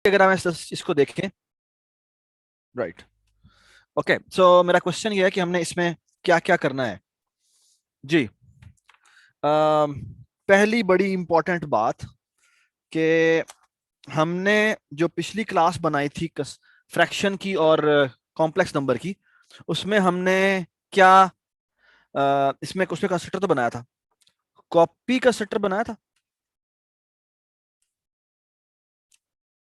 अगर हम इसको देखें, राइट, ओके, सो मेरा क्वेश्चन ये है कि हमने इसमें क्या क्या करना है जी। पहली बड़ी इंपॉर्टेंट बात कि हमने जो पिछली क्लास बनाई थी फ्रैक्शन की और कॉम्प्लेक्स नंबर की, उसमें हमने क्या इसमें उसमें कंस्ट्रक्टर तो बनाया था, कॉपी कंस्ट्रक्टर बनाया था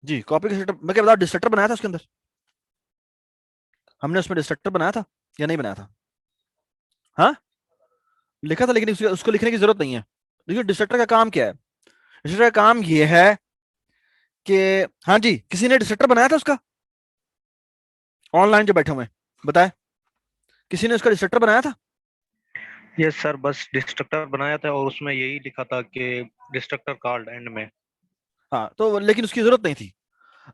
जी। कॉपी कंस्ट्रक्टर मैं क्या बताऊं, डिस्ट्रक्टर बनाया था उसके अंदर, हमने उसमें डिस्ट्रक्टर बनाया था या नहीं बनाया था? हाँ, लिखा था, लेकिन उसको लिखने की जरूरत नहीं है। देखिए डिस्ट्रक्टर का काम क्या है, डिस्ट्रक्टर का काम ये है कि, हाँ जी, किसी ने डिस्ट्रक्टर बनाया था उसका, ऑनलाइन जो बैठे हुए हैं, बताए, किसी ने उसका डिस्ट्रक्टर बनाया था? यस सर, बस डिस्ट्रक्टर बनाया था और उसमें यही लिखा था कि डिस्ट्रक्टर कॉल्ड एंड में। हाँ, तो लेकिन उसकी जरूरत नहीं थी,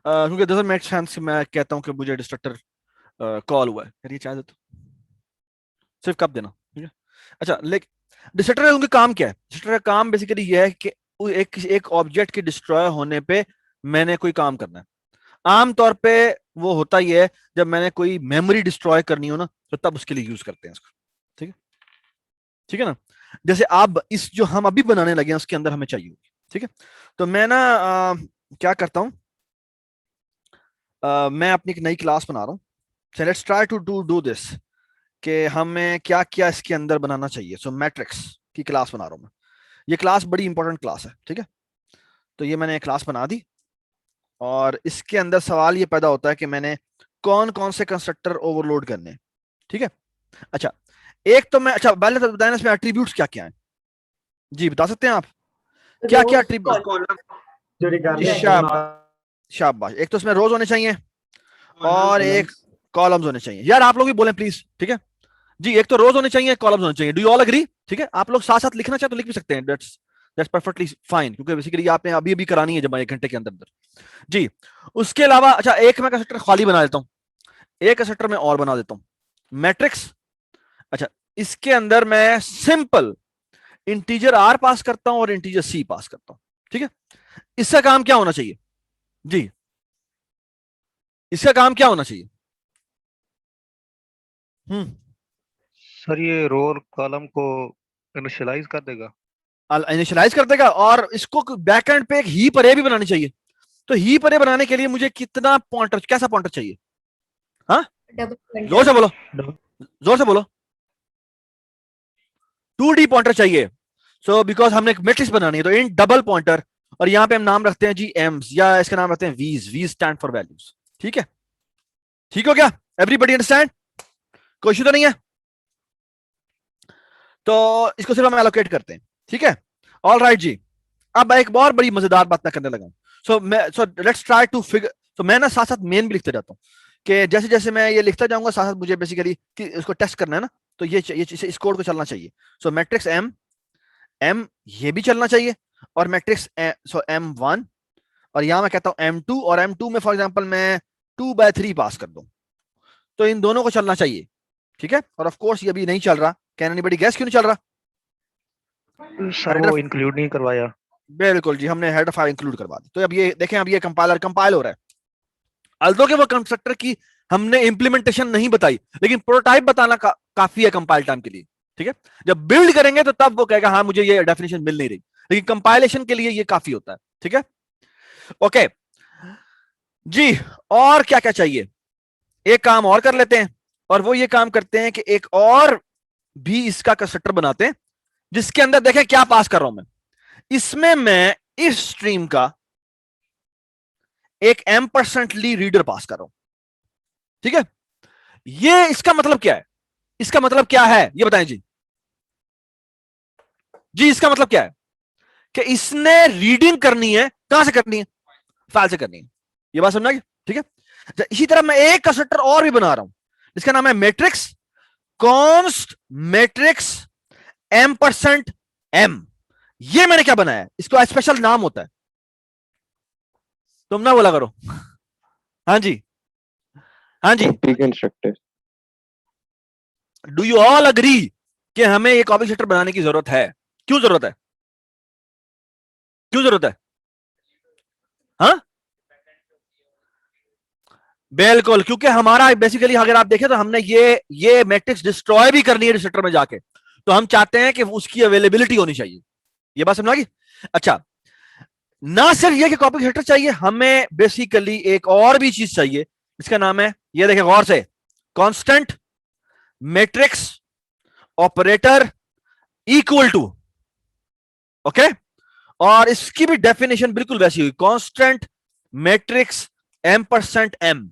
क्योंकि डजंट मेक सेंस मैं कहता हूँ कि मुझे डिस्ट्रक्टर कॉल हुआ है, करिए चाहे तो सिर्फ कब देना, ठीक है। अच्छा, लेकिन डिस्ट्रक्टर का उनका काम क्या है? डिस्ट्रक्टर का काम बेसिकली ये है कि एक ऑब्जेक्ट के डिस्ट्रॉय होने पे मैंने कोई काम करना है। आमतौर पे वो होता ही है जब मैंने कोई मेमोरी डिस्ट्रॉय करनी हो ना, तो तब उसके लिए यूज करते हैं इसको, ठीक है, ठीक है ना। जैसे आप इस जो हम अभी बनाने लगे हैं उसके अंदर हमें चाहिए होगी, ठीक है। तो मैं ना क्या करता हूं, मैं अपनी एक नई क्लास बना रहा हूँ। So let's try to do this, कि हमें क्या क्या इसके अंदर बनाना चाहिए। सो मैट्रिक्स की क्लास बना रहा हूं मैं। ये क्लास बड़ी इंपॉर्टेंट क्लास है, ठीक है। तो ये मैंने क्लास बना दी, और इसके अंदर सवाल ये पैदा होता है कि मैंने कौन कौन से कंस्ट्रक्टर ओवरलोड करने हैं, ठीक है। अच्छा, एक तो मैं, अच्छा पहले तो बताएं इसमें एट्रीब्यूट्स क्या क्या है जी, बता सकते हैं आप क्या क्या एट्रीब्यूट? जी शाबाश शाबाश, एक तो इसमें रोज होने चाहिए और एक कॉलम्स होने चाहिए। यार आप लोग भी बोलें प्लीज, ठीक है जी। एक तो रोज होने चाहिए, कॉलम्स होने चाहिए। Do you all agree? ठीक है, आप लोग साथ साथ लिखना चाहे तो लिख भी सकते हैं, दैट्स परफेक्टली फाइन, क्योंकि बेसिकली आपने अभी अभी करानी है जब 1 घंटे के अंदर अंदर जी। उसके अलावा अच्छा, एक मैं कंस्ट्रक्टर खाली बना देता हूं, एक कंस्ट्रक्टर मैं और बना देता हूं, मैट्रिक्स। अच्छा, इसके अंदर मैं सिंपल इंटीजर आर पास करता हूं और इंटीजर सी पास करता हूं, ठीक है। इसका काम क्या होना चाहिए जी, इसका काम क्या होना चाहिए? हम्म, सर ये रो और कॉलम को इनिशियलाइज कर देगा। इनिशियलाइज कर देगा, और इसको बैकएंड पे एक हीप अरे भी बनानी चाहिए। तो हीप अरे बनाने के लिए मुझे कितना पॉइंटर, कैसा पॉइंटर चाहिए? हाँ, जोर से बोलो, जोर से बोलो। 2D पॉइंटर चाहिए। सो बिकॉज हमने एक मैट्रिक्स बनानी है तो इन डबल पॉइंटर, और यहां पे हम नाम रखते हैं जी एम्स, या इसका नाम रखते हैं वीज, वीज स्टैंड फॉर वैल्यूज, ठीक है। ठीक हो गया? Everybody understand? कोई इशू तो नहीं है? तो इसको सिर्फ हम एलोकेट करते हैं, ठीक है। ऑल राइट जी। अब एक और बड़ी मजेदार बात मैं करने लगा हूं। So let's try to figure, तो मैं ना साथ साथ मेन भी लिखते जाता हूँ, कि जैसे जैसे मैं ये लिखता जाऊंगा साथ साथ मुझे बेसिकली कि इसको टेस्ट करना है ना, तो ये इस कोड को चलना चाहिए। सो मैट्रिक्स एम, एम ये भी चलना चाहिए, और मैट्रिक्स सो M1, और यहां मैं कहता हूं M2, और M2 में फॉर एग्जांपल मैं 2/3 पास कर दूं, तो इन दोनों को चलना चाहिए, ठीक है। और ऑफ कोर्स ये अभी नहीं चल रहा, कैन एनीबॉडी गैस क्यों नहीं चल रहा? सर हेडर, वो इंक्लूड नहीं करवाया। बिल्कुल जी, हमने हेडर फाइल इंक्लूड करवा दी। तो अब ये देखें, अब ये कंपाइलर कंपाइल हो रहा है, अल्दो के वो कंस्ट्रक्टर की हमने इंप्लीमेंटेशन नहीं बताई, लेकिन प्रोटोटाइप बताना काफी है कंपाइल टाइम के लिए, ठीक है। जब बिल्ड करेंगे तो तब वो कहेगा हाँ मुझे ये डेफिनेशन मिल नहीं रही, लेकिन कंपाइलेशन के लिए ये काफी होता है, ठीक है। ओके जी, और क्या क्या चाहिए? एक काम और कर लेते हैं, और वो ये काम करते हैं कि एक और भी इसका कंस्ट्रक्टर बनाते हैं, जिसके अंदर देखें क्या पास कर रहा हूं मैं। इसमें मैं इस स्ट्रीम का एक M% रीडर पास कर रहा हूं, ठीक है। ये इसका मतलब क्या है? इसका मतलब क्या है ये बताएं जी। जी इसका मतलब क्या है कि इसने रीडिंग करनी है, कहां से करनी है? फाइल से करनी है। ये बात समझना, ठीक है। इसी तरह मैं एक कंस्ट्रक्टर और भी बना रहा हूं, जिसका नाम है मैट्रिक्स कॉन्स्ट मैट्रिक्स M%M। ये मैंने क्या बनाया है, इसको स्पेशल नाम होता है, तुम ना बोला करो। हाँ जी, हाँ जी। Constructor. Do you all agree कि हमें एक कॉपी सेक्टर बनाने की जरूरत है? क्यों जरूरत है? क्यों जरूरत है? हाँ, बिल्कुल, क्योंकि हमारा बेसिकली अगर आप देखें तो हमने ये मैट्रिक्स डिस्ट्रॉय भी करनी है डिस्ट्रक्टर में जाके, तो हम चाहते हैं कि उसकी अवेलेबिलिटी होनी चाहिए। ये बात समझ आ गई? अच्छा, ना सिर्फ ये कि कॉपी डिस्ट्रक्टर चाहिए, हमें बेसिकली एक और भी चीज चाहिए, इसका नाम है, ये देखें गौर से, constant matrix operator equal to. Okay, और इसकी भी डेफिनेशन बिल्कुल वैसी हुई, कांस्टेंट मैट्रिक्स M%M।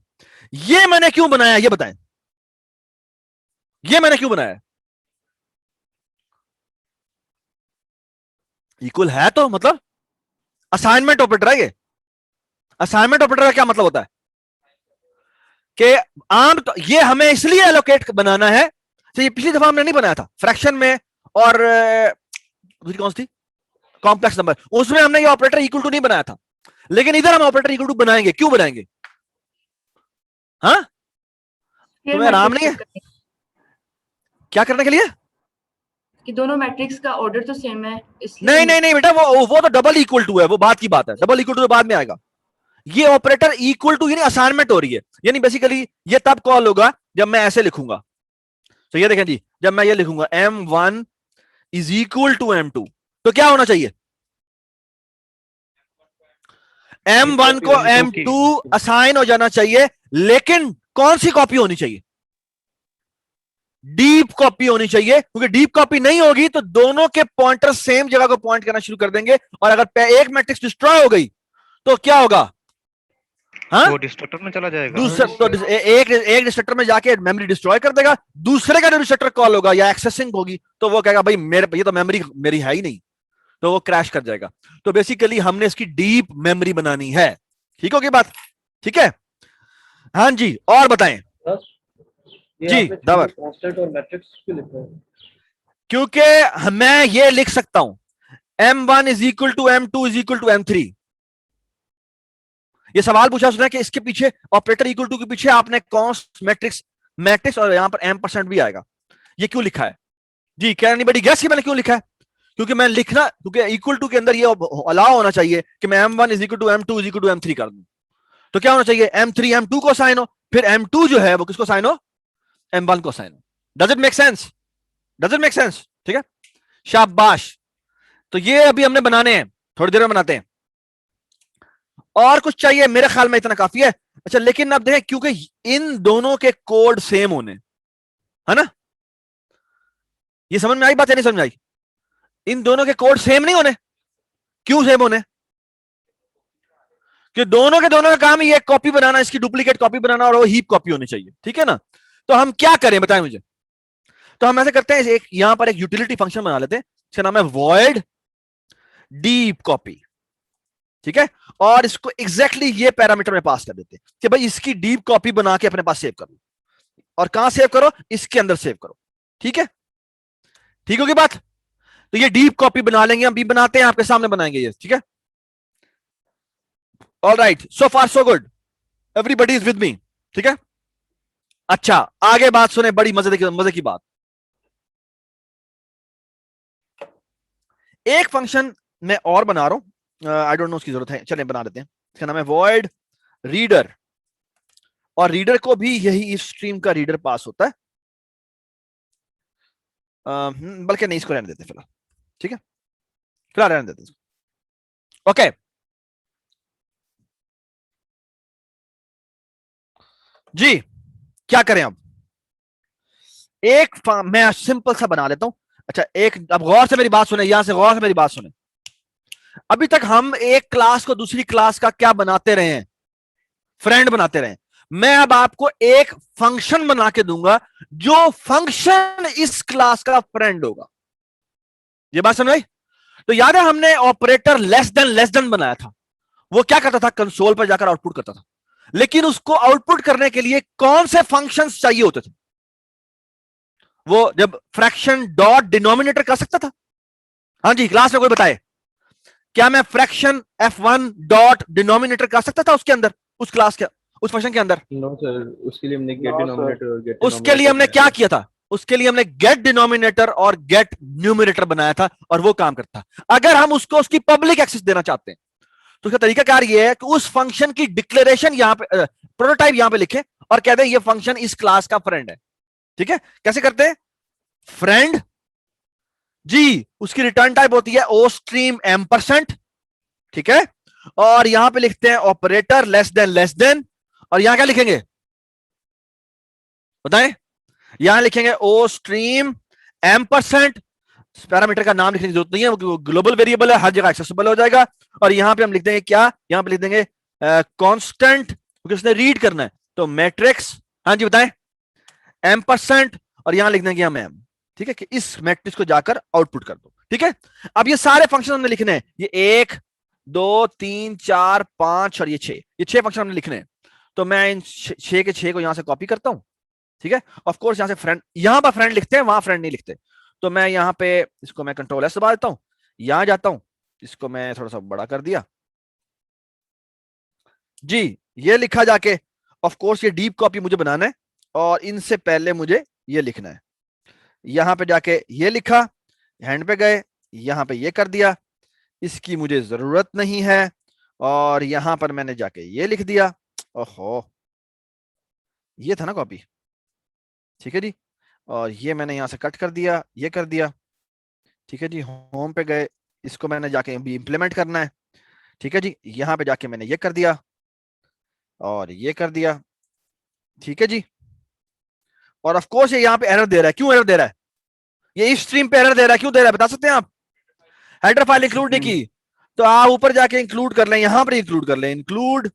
ये मैंने क्यों बनाया, ये बताएं, ये मैंने क्यों बनाया? इक्वल है तो मतलब असाइनमेंट ऑपरेटर है ये। असाइनमेंट ऑपरेटर का क्या मतलब होता है कि तो ये हमें इसलिए एलोकेट बनाना है, तो ये पिछली दफा हमने नहीं बनाया था फ्रैक्शन में, और दूसरी कौन सी थी, कॉम्प्लेक्स नंबर, उसमें हमने ये ऑपरेटर इक्वल टू नहीं बनाया था, लेकिन इधर हम ऑपरेटर इक्वल टू बनाएंगे। क्यों बनाएंगे? हाँ, तुम्हें आराम नहीं है क्या करने के लिए? कि दोनों मैट्रिक्स का ऑर्डर तो सेम है इसलिए। नहीं नहीं नहीं बेटा, वो तो डबल इक्वल टू है, वो बात की बात है, डबल इक्वल टू बाद में आएगा। ये ऑपरेटर इक्वल टू यानी असाइनमेंट हो रही है, यानी बेसिकली ये तब कॉल होगा जब मैं ऐसे लिखूंगा। तो ये देखें जी, जब मैं ये लिखूंगा M1 is equal to M2, तो क्या होना चाहिए? M1 को M2 असाइन हो जाना चाहिए, लेकिन कौन सी कॉपी होनी चाहिए? डीप कॉपी होनी चाहिए, क्योंकि डीप कॉपी नहीं होगी तो दोनों के पॉइंटर सेम जगह को पॉइंट करना शुरू कर देंगे, और अगर एक मैट्रिक्स डिस्ट्रॉय हो गई तो क्या होगा? हाँ, वो डिस्ट्रक्टर में चला जाएगा। दूसरा तो एक डिस्ट्रक्टर में जाके मेमोरी डिस्ट्रॉय कर देगा, दूसरे का जो डिस्ट्रक्टर कॉल होगा या एक्सेसिंग होगी तो वो कहेगा भाई मेरे ये तो मेमोरी मेरी है ही नहीं, तो वो क्रैश कर जाएगा। तो बेसिकली हमने इसकी डीप मेमोरी बनानी है। ठीक होगी बात? ठीक है, हाँ जी, और बताएं जी दावर। कांस्टेंट और मैट्रिक्स क्यों लिख रहे हैं? क्योंकि मैं ये लिख सकता हूं M1 is equal to M2 is equal to M3। ये सवाल पूछा उसने कि इसके पीछे ऑपरेटर इक्वल टू के पीछे आपने कॉन्स्ट मैट्रिक्स और यहां पर M% भी आएगा, ये क्यों लिखा है जी? क्या एनीबॉडी गेस कि मैंने क्यों लिखा है? क्योंकि मैं लिखना, क्योंकि इक्वल टू के अंदर ये अलाउ होना चाहिए कि मैं M1 is equal to M2 is equal to M3 कर दूं। तो क्या होना चाहिए? M3 M2 को साइन हो, फिर M2 जो है वो किसको साइन हो? M1 को साइन हो। Does it make sense? Does it make sense? ठीक है, शाबाश। तो ये अभी हमने बनाने हैं, थोड़ी देर में बनाते हैं। और कुछ चाहिए? मेरे ख्याल में इतना काफी है। अच्छा, लेकिन अब देखें, क्योंकि इन दोनों के कोड सेम होने, है ना? ये समझ में आई बात या नहीं समझ में आई? इन दोनों के कोड सेम नहीं होने। क्यों सेम होने? कि दोनों का काम ये कॉपी बनाना, इसकी डुप्लीकेट कॉपी बनाना, और वो हीप कॉपी होनी चाहिए। ठीक है ना? तो हम क्या करें बताएं मुझे। तो हम ऐसे करते हैं, एक यहां पर एक यूटिलिटी फंक्शन बना लेते हैं, इसका नाम है void डीप कॉपी। ठीक है, और इसको एग्जैक्टली ये पैरामीटर में पास कर देते हैं कि भाई इसकी डीप कॉपी बना के अपने पास सेव कर लो। और कहां सेव करो? इसके अंदर सेव करो। ठीक है, ठीक होगी बात? तो ये डीप कॉपी बना लेंगे, हम भी बनाते हैं, आपके सामने बनाएंगे ये। ठीक है, all right, so far so good, everybody is with me. ठीक है, अच्छा आगे बात सुने, बड़ी मजे की बात। एक फंक्शन मैं और बना रहा हूं, आई डोंट नो उसकी जरूरत है, चलें बना देते हैं। इसका नाम है void रीडर, और रीडर को भी यही इस स्ट्रीम का रीडर पास होता है, बल्कि नहीं, इसको रहने देते फिलहाल। ठीक है, फिलहाल रहने देते। ओके, जी क्या करें अब? एक मैं सिंपल सा बना लेता हूं। अच्छा, एक अब गौर से मेरी बात सुने, यहां से गौर से मेरी बात सुने। अभी तक हम एक क्लास को दूसरी क्लास का क्या बनाते रहे हैं? फ्रेंड बनाते रहे। मैं अब आपको एक फंक्शन बना के दूंगा, जो फंक्शन इस क्लास का फ्रेंड होगा। ये बात समझ आई? तो याद है हमने ऑपरेटर लेस देन बनाया था, वो क्या करता था? कंसोल पर जाकर आउटपुट करता था, लेकिन उसको आउटपुट करने के लिए कौन से फंक्शंस चाहिए होते थे? वो जब फ्रैक्शन डॉट डिनोमिनेटर कर सकता था। हाँ जी, क्लास में कोई बताए, क्या मैं फ्रैक्शन F1 डॉट डिनोमिनेटर कर सकता था उसके अंदर, उस क्लास के, उस फंक्शन के अंदर? नो सर, उसके लिए हमने गेट डिनोमिनेटर और गेट उसके लिए हमने क्या किया था? उसके लिए हमने गेट डिनोमिनेटर और गेट न्यूमिनेटर बनाया था, और वो काम करता। अगर हम उसको उसकी पब्लिक एक्सेस देना चाहते हैं तो उसका तरीका कार ये है कि उस फंक्शन की डिक्लेरेशन यहां पे प्रोटोटाइप यहां पे लिखे और कहते हैं ये फंक्शन इस क्लास का फ्रेंड है। ठीक है, कैसे करते हैं? फ्रेंड जी, उसकी रिटर्न टाइप होती है ओ स्ट्रीम एम्परसेंट। ठीक है, और यहां पे लिखते हैं ऑपरेटर लेस देन, और यहां क्या लिखेंगे बताएं? यहां लिखेंगे ओ स्ट्रीम एम्परसेंट। पैरामीटर का नाम लिखने की जरूरत नहीं है, वो ग्लोबल वेरिएबल है, हर जगह एक्सेसिबल हो जाएगा। और यहां पे हम लिख देंगे क्या? यहां पे लिख देंगे कांस्टेंट, क्योंकि उसने रीड करना है। तो मैट्रिक्स, हाँ जी बताएं, एम्परसेंट, और यहां लिख देंगे हम एम। ठीक है, कि इस मैट्रिक्स को जाकर आउटपुट कर दो। ठीक है, अब ये सारे फंक्शन हमने लिखने हैं, ये 1 2 3 4 5 और ये 6, ये 6 फंक्शन हमने लिखने हैं। तो मैं इन 6 के 6 को यहां से कॉपी करता हूं। ठीक है, ऑफ कोर्स यहां से फ्रेंड, यहां पर फ्रेंड लिखते हैं, वहां फ्रेंड नहीं लिखते। तो मैं यहां पे इसको मैं कंट्रोल एस दबा देता हूं, यहां जाता हूं, इसको मैं थोड़ा सा बड़ा कर दिया जी, ये लिखा जाके। ऑफ कोर्स ये डीप कॉपी मुझे बनाना है, और इनसे पहले मुझे ये लिखना है। यहां पे जाके ये लिखा, हैंड पे गए, यहां पे ये कर दिया, इसकी मुझे जरूरत नहीं है, और यहां पर मैंने जाके ये लिख दिया। ओहो, ये था ना कॉपी। ठीक है जी, और ये मैंने यहां से कट कर दिया, ये कर दिया। ठीक है जी, होम पे गए, इसको मैंने जाके भी इंप्लीमेंट करना है। ठीक है जी, यहां पे जाके मैंने ये कर दिया और ये कर दिया। ठीक है जी, और ऑफ कोर्स ये यहां पे एरर दे रहा है। क्यों एरर दे रहा है? ये इस स्ट्रीम पे एरर दे रहा है, क्यों दे रहा है बता सकते हैं आप? हेडर फाइल इंक्लूड नहीं की, तो आप ऊपर जाके इंक्लूड कर लें, यहां पर इंक्लूड कर लें, इंक्लूड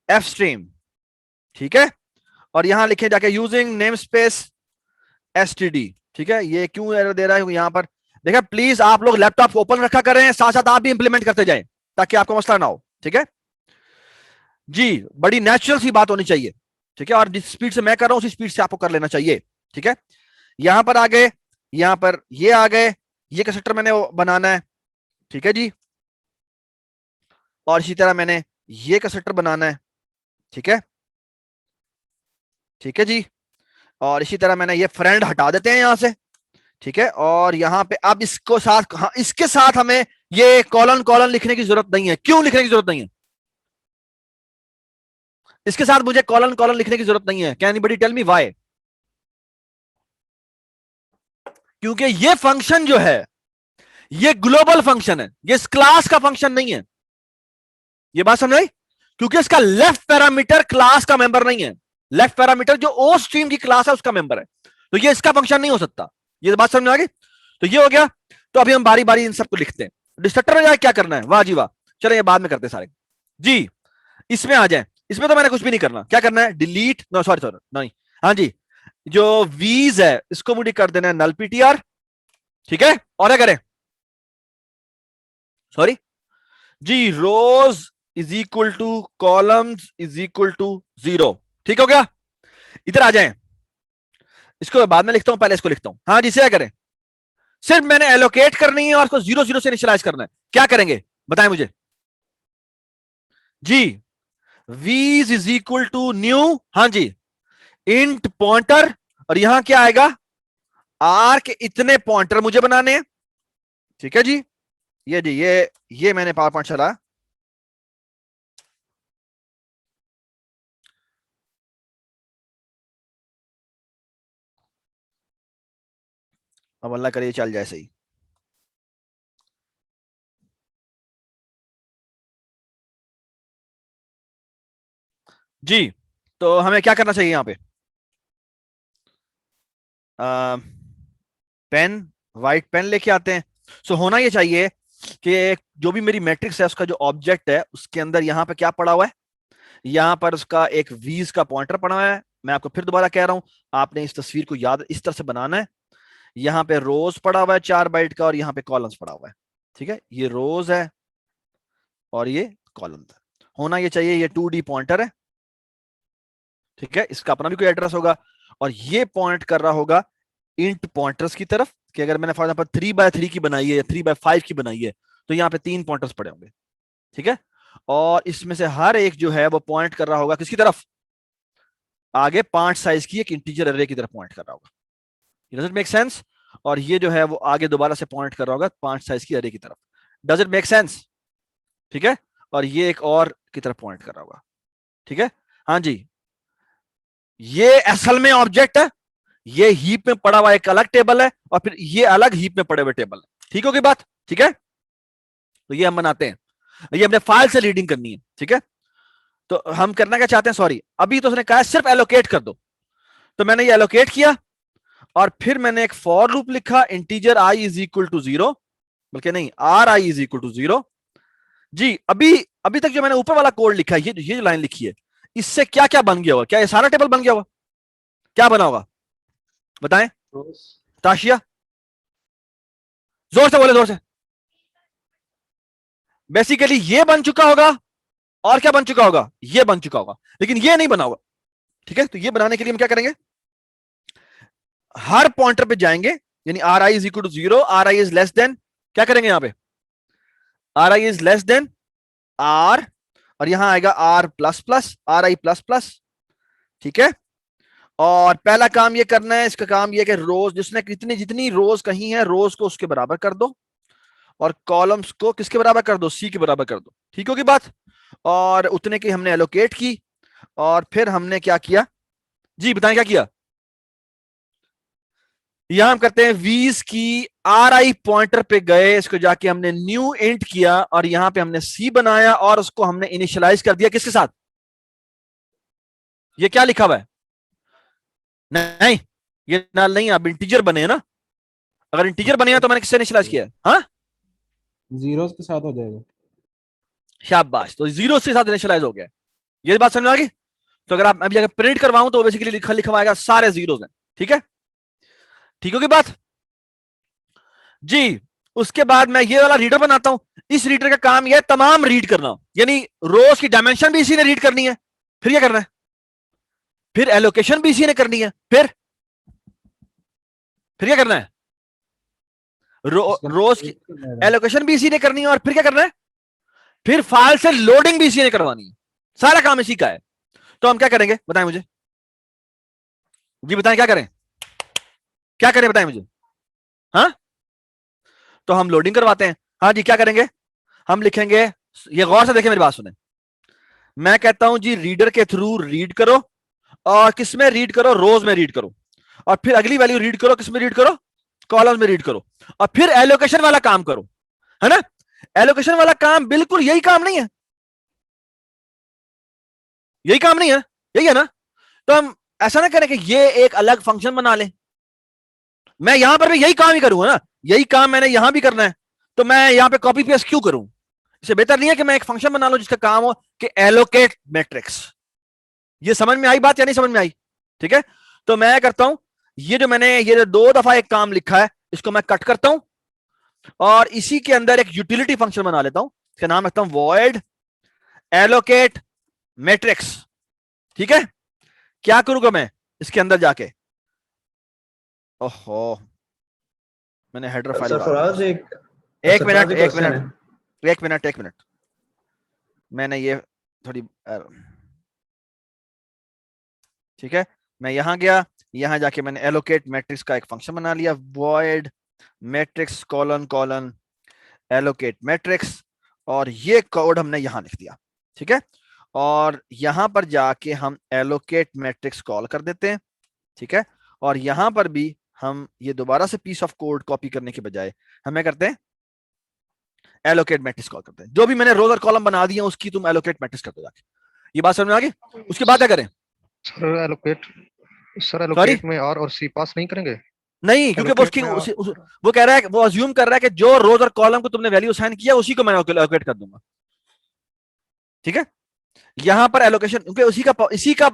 एफ स्ट्रीम। ठीक है, और यहां लिखे जाके यूजिंग नेम स्पेस एसटीडी। ठीक है, ये क्यों एरर दे रहा है? यहां पर देखिए, प्लीज आप लोग लैपटॉप ओपन रखा करें, साथ साथ आप भी इंप्लीमेंट करते जाएं, ताकि आपको मसला ना हो। ठीक है जी, बड़ी नेचुरल सी बात होनी चाहिए। ठीक है, और जिस स्पीड से मैं कर रहा हूं उसी स्पीड से आपको कर लेना चाहिए। ठीक है, यहां पर आ गए, यहां पर ये आ गए, ये कंस्ट्रक्टर मैंने बनाना है। ठीक है जी, और इसी तरह मैंने ये कंस्ट्रक्टर बनाना है। ठीक है, ठीक है जी, और इसी तरह मैंने ये फ्रेंड हटा देते हैं यहां से। ठीक है, और यहां पे अब इसको साथ, हाँ, इसके साथ हमें ये कॉलन कॉलन लिखने की जरूरत नहीं है। क्यों लिखने की जरूरत नहीं है? इसके साथ मुझे कॉलन कॉलन लिखने की जरूरत नहीं है। Can anybody tell me why? क्योंकि ये फंक्शन जो है ये ग्लोबल फंक्शन है, ये इस क्लास का फंक्शन नहीं है। ये बात समझ आई? क्योंकि इसका लेफ्ट पैरामीटर क्लास का मेंबर नहीं है। लेफ्ट पैरामीटर जो ओ स्ट्रीम की क्लास है उसका मेंबर है, तो ये इसका फंक्शन नहीं हो सकता। ये बात समझ में आ गई? तो ये हो गया। तो अभी हम बारी बारी इन सबको लिखते हैं। डिस्ट्रक्टर में जाए क्या करना है? वाह जी वाह, चलो ये बाद में करते हैं सारे जी। इसमें आ जाए, इसमें तो मैंने कुछ भी नहीं करना। क्या करना है? डिलीट, नो सॉरी सॉरी नहीं, हाँ जी, जो वीज है इसको मुझे कर देना है नल पीटीआर। ठीक है, और क्या करें? सॉरी जी, rows is equal to columns is equal to 0। ठीक हो गया? इधर आ जाएं, इसको बाद में लिखता हूं, पहले इसको लिखता हूं। हाँ जी, से क्या करें? सिर्फ मैंने एलोकेट करनी है और उसको 0 0 से इनिशियलाइज करना है। क्या करेंगे बताएं मुझे जी? वीज इज इक्वल टू न्यू, हाँ जी, इंट पॉइंटर, और यहां क्या आएगा? आर के इतने पॉइंटर मुझे बनाने हैं। ठीक है जी, ये जी, ये मैंने पावर पॉइंट चला। अब अल्लाह करे चल जाए सही। जी, तो हमें क्या करना चाहिए? यहां पे पेन, वाइट पेन लेके आते हैं। सो होना ये चाहिए कि जो भी मेरी मैट्रिक्स है उसका जो ऑब्जेक्ट है उसके अंदर यहां पे क्या पड़ा हुआ है? यहां पर उसका एक वीज का पॉइंटर पड़ा हुआ है। मैं आपको फिर दोबारा कह रहा हूं, आपने इस तस्वीर को याद इस तरह से बनाना है। यहां पे रोज पड़ा हुआ है 4 बाइट का, और यहां पे कॉलम्स पड़ा हुआ है। ठीक है, ये रोज है और ये कॉलम है। होना ये चाहिए ये 2D पॉइंटर है। ठीक है, इसका अपना भी कोई एड्रेस होगा, और ये पॉइंट कर रहा होगा इंट पॉइंटर्स की तरफ, कि अगर मैंने फॉर एग्जांपल 3x3 की बनाई है या 3x5 की बनाई है, तो यहाँ पे 3 पॉइंटर्स पड़े होंगे। ठीक है, और इसमें से हर एक जो है वो पॉइंट कर रहा होगा किसकी तरफ? आगे 5 साइज की एक इंटीजर अरे की तरफ पॉइंट कर रहा होगा। Does it make sense? और ये जो है वो आगे दोबारा से पॉइंट कर रहा होगा 5 साइज की अरे की तरफ। Does it make sense? ठीक है, और ये एक और की तरफ पॉइंट कर रहा होगा। ठीक है, हाँ जी, ये असल में ऑब्जेक्ट है, ये हीप में पड़ा हुआ एक अलग टेबल है, और फिर ये अलग हीप में पड़े हुए टेबल है। ठीक होगी बात? ठीक है, तो ये हम बनाते हैं, ये अपने फाइल से रीडिंग करनी है। ठीक है, तो हम करना क्या चाहते हैं, सॉरी अभी तो उसने कहा सिर्फ एलोकेट कर दो, तो मैंने ये एलोकेट किया, और फिर मैंने एक फॉर लूप लिखा, integer I is equal to 0, बल्कि नहीं, or I is equal to 0। जी, अभी अभी तक जो मैंने ऊपर वाला कोड लिखा है, ये जो लाइन लिखी है, इससे क्या क्या बन गया होगा? क्या ये सारा टेबल बन गया होगा? क्या बना होगा बताएं? ताशिया, जोर से बोले, जोर से। बेसिकली ये बन चुका होगा, और क्या बन चुका होगा? ये बन चुका होगा, लेकिन ये नहीं बना होगा। ठीक है, तो ये बनाने के लिए हम क्या करेंगे, हर पॉइंटर पे जाएंगे, यानी R I is equal to 0, R I is less than, क्या करेंगे यहां पे, R I is less than R, और यहां आएगा R plus plus, R I plus plus. ठीक है, और पहला काम ये करना है, इसका काम ये कि रोज जिसने कितनी जितनी रोज कहीं है, रोज को उसके बराबर कर दो, और कॉलम्स को किसके बराबर कर दो, सी के बराबर कर दो। ठीक होगी बात? और उतने की हमने एलोकेट की, और फिर हमने क्या किया जी, बताएं क्या किया। यहां हम करते हैं वीज की आर आई पॉइंटर पे गए, इसको जाके हमने न्यू इंट किया, और यहां पे हमने सी बनाया, और उसको हमने इनिशियलाइज कर दिया किसके साथ, ये क्या लिखा हुआ है, नहीं ये नाल नहीं, अब इंटीजर बने हैं ना, अगर इंटीजर बने हैं तो मैंने किससे इनिशियलाइज किया है, हाँ जीरोस के साथ हो जाएगा। शाबाश, तो जीरो के साथ इनिशियलाइज हो गया, ये बात समझ आ गई? तो अगर आप अभी अगर प्रिंट करवाऊं तो बेसिकली लिखा लिखा आएगा सारे जीरोस हैं। ठीक है, ठीक होगी बात जी। उसके बाद मैं ये वाला रीडर बनाता हूं, इस रीडर का काम यह तमाम रीड करना, यानी रोज की डायमेंशन भी इसी ने रीड करनी है, फिर क्या करना है, फिर एलोकेशन भी इसी ने करनी है, फिर क्या करना है, रोज की एलोकेशन भी इसी ने करनी है, और फिर क्या करना है, फिर फाइल से लोडिंग भी इसी ने करवानी है, सारा काम इसी का है। तो हम क्या करेंगे बताएं मुझे जी, बताएं क्या करें, क्या करें बताएं मुझे, हाँ तो हम लोडिंग करवाते हैं। हाँ जी, क्या करेंगे, हम लिखेंगे, ये गौर से देखें मेरी बात सुने, मैं कहता हूं जी रीडर के थ्रू रीड करो, और किसमें रीड करो, रोज में रीड करो, और फिर अगली वैल्यू रीड करो, किसमें रीड करो, कॉलम में रीड करो, और फिर एलोकेशन वाला काम करो, है ना। एलोकेशन वाला काम बिल्कुल यही काम नहीं है, यही काम नहीं है, यही है ना। तो हम ऐसा ना करें कि ये एक अलग फंक्शन बना लें, मैं यहां पर भी यही काम ही करूंगा ना, यही काम मैंने यहां भी करना है, तो मैं यहां पे कॉपी पेस्ट क्यों करूं, इससे बेहतर नहीं है कि मैं एक फंक्शन बना लूं जिसका काम हो कि एलोकेट मैट्रिक्स। ये समझ में आई बात या नहीं समझ में आई? ठीक है, तो मैं करता हूं, ये जो मैंने ये 2 दफा एक काम लिखा है, इसको मैं कट करता हूं, और इसी के अंदर एक यूटिलिटी फंक्शन बना लेता हूं, इसका नाम रखता हूं वॉइड एलोकेट मैट्रिक्स। ठीक है, क्या करूंगा मैं इसके अंदर जाके, ओहो मैंने हेडर फाइल सरफराज एक एक मिनट एक question मिनट एक मिनट एक मिनट, मैंने ये थोड़ी ठीक है, मैं यहां गया, यहां जाके मैंने एलोकेट मैट्रिक्स का एक फंक्शन बना लिया, void matrix colon colon allocate matrix, और ये कोड हमने यहां लिख दिया। ठीक है, और यहां पर जाके हम एलोकेट मैट्रिक्स कॉल कर देते हैं। ठीक है, और यहां पर भी हम ये दोबारा से पीस ऑफ कोड कॉपी करने के बजाय हमें करते हैं एलोकेट मैट्रिक्स कॉल करते हैं, जो भी मैंने रोज और कॉलम बना दिए उसकी तुम एलोकेट मैट्रिक्स कर दो जाके। ये बात समझ में आ गई? उसके बाद क्या करें, सर एलोकेट में आर और सी पास नहीं करेंगे? नहीं, क्योंकि वो उसकी वो कह रहा है, वो अज्यूम कर रहा है कि जो रोज और कॉलम को तुमने वैल्यू असाइन किया उसी को मैं एलोकेट कर दूंगा। ठीक है, यहां पर एलोकेशन क्योंकि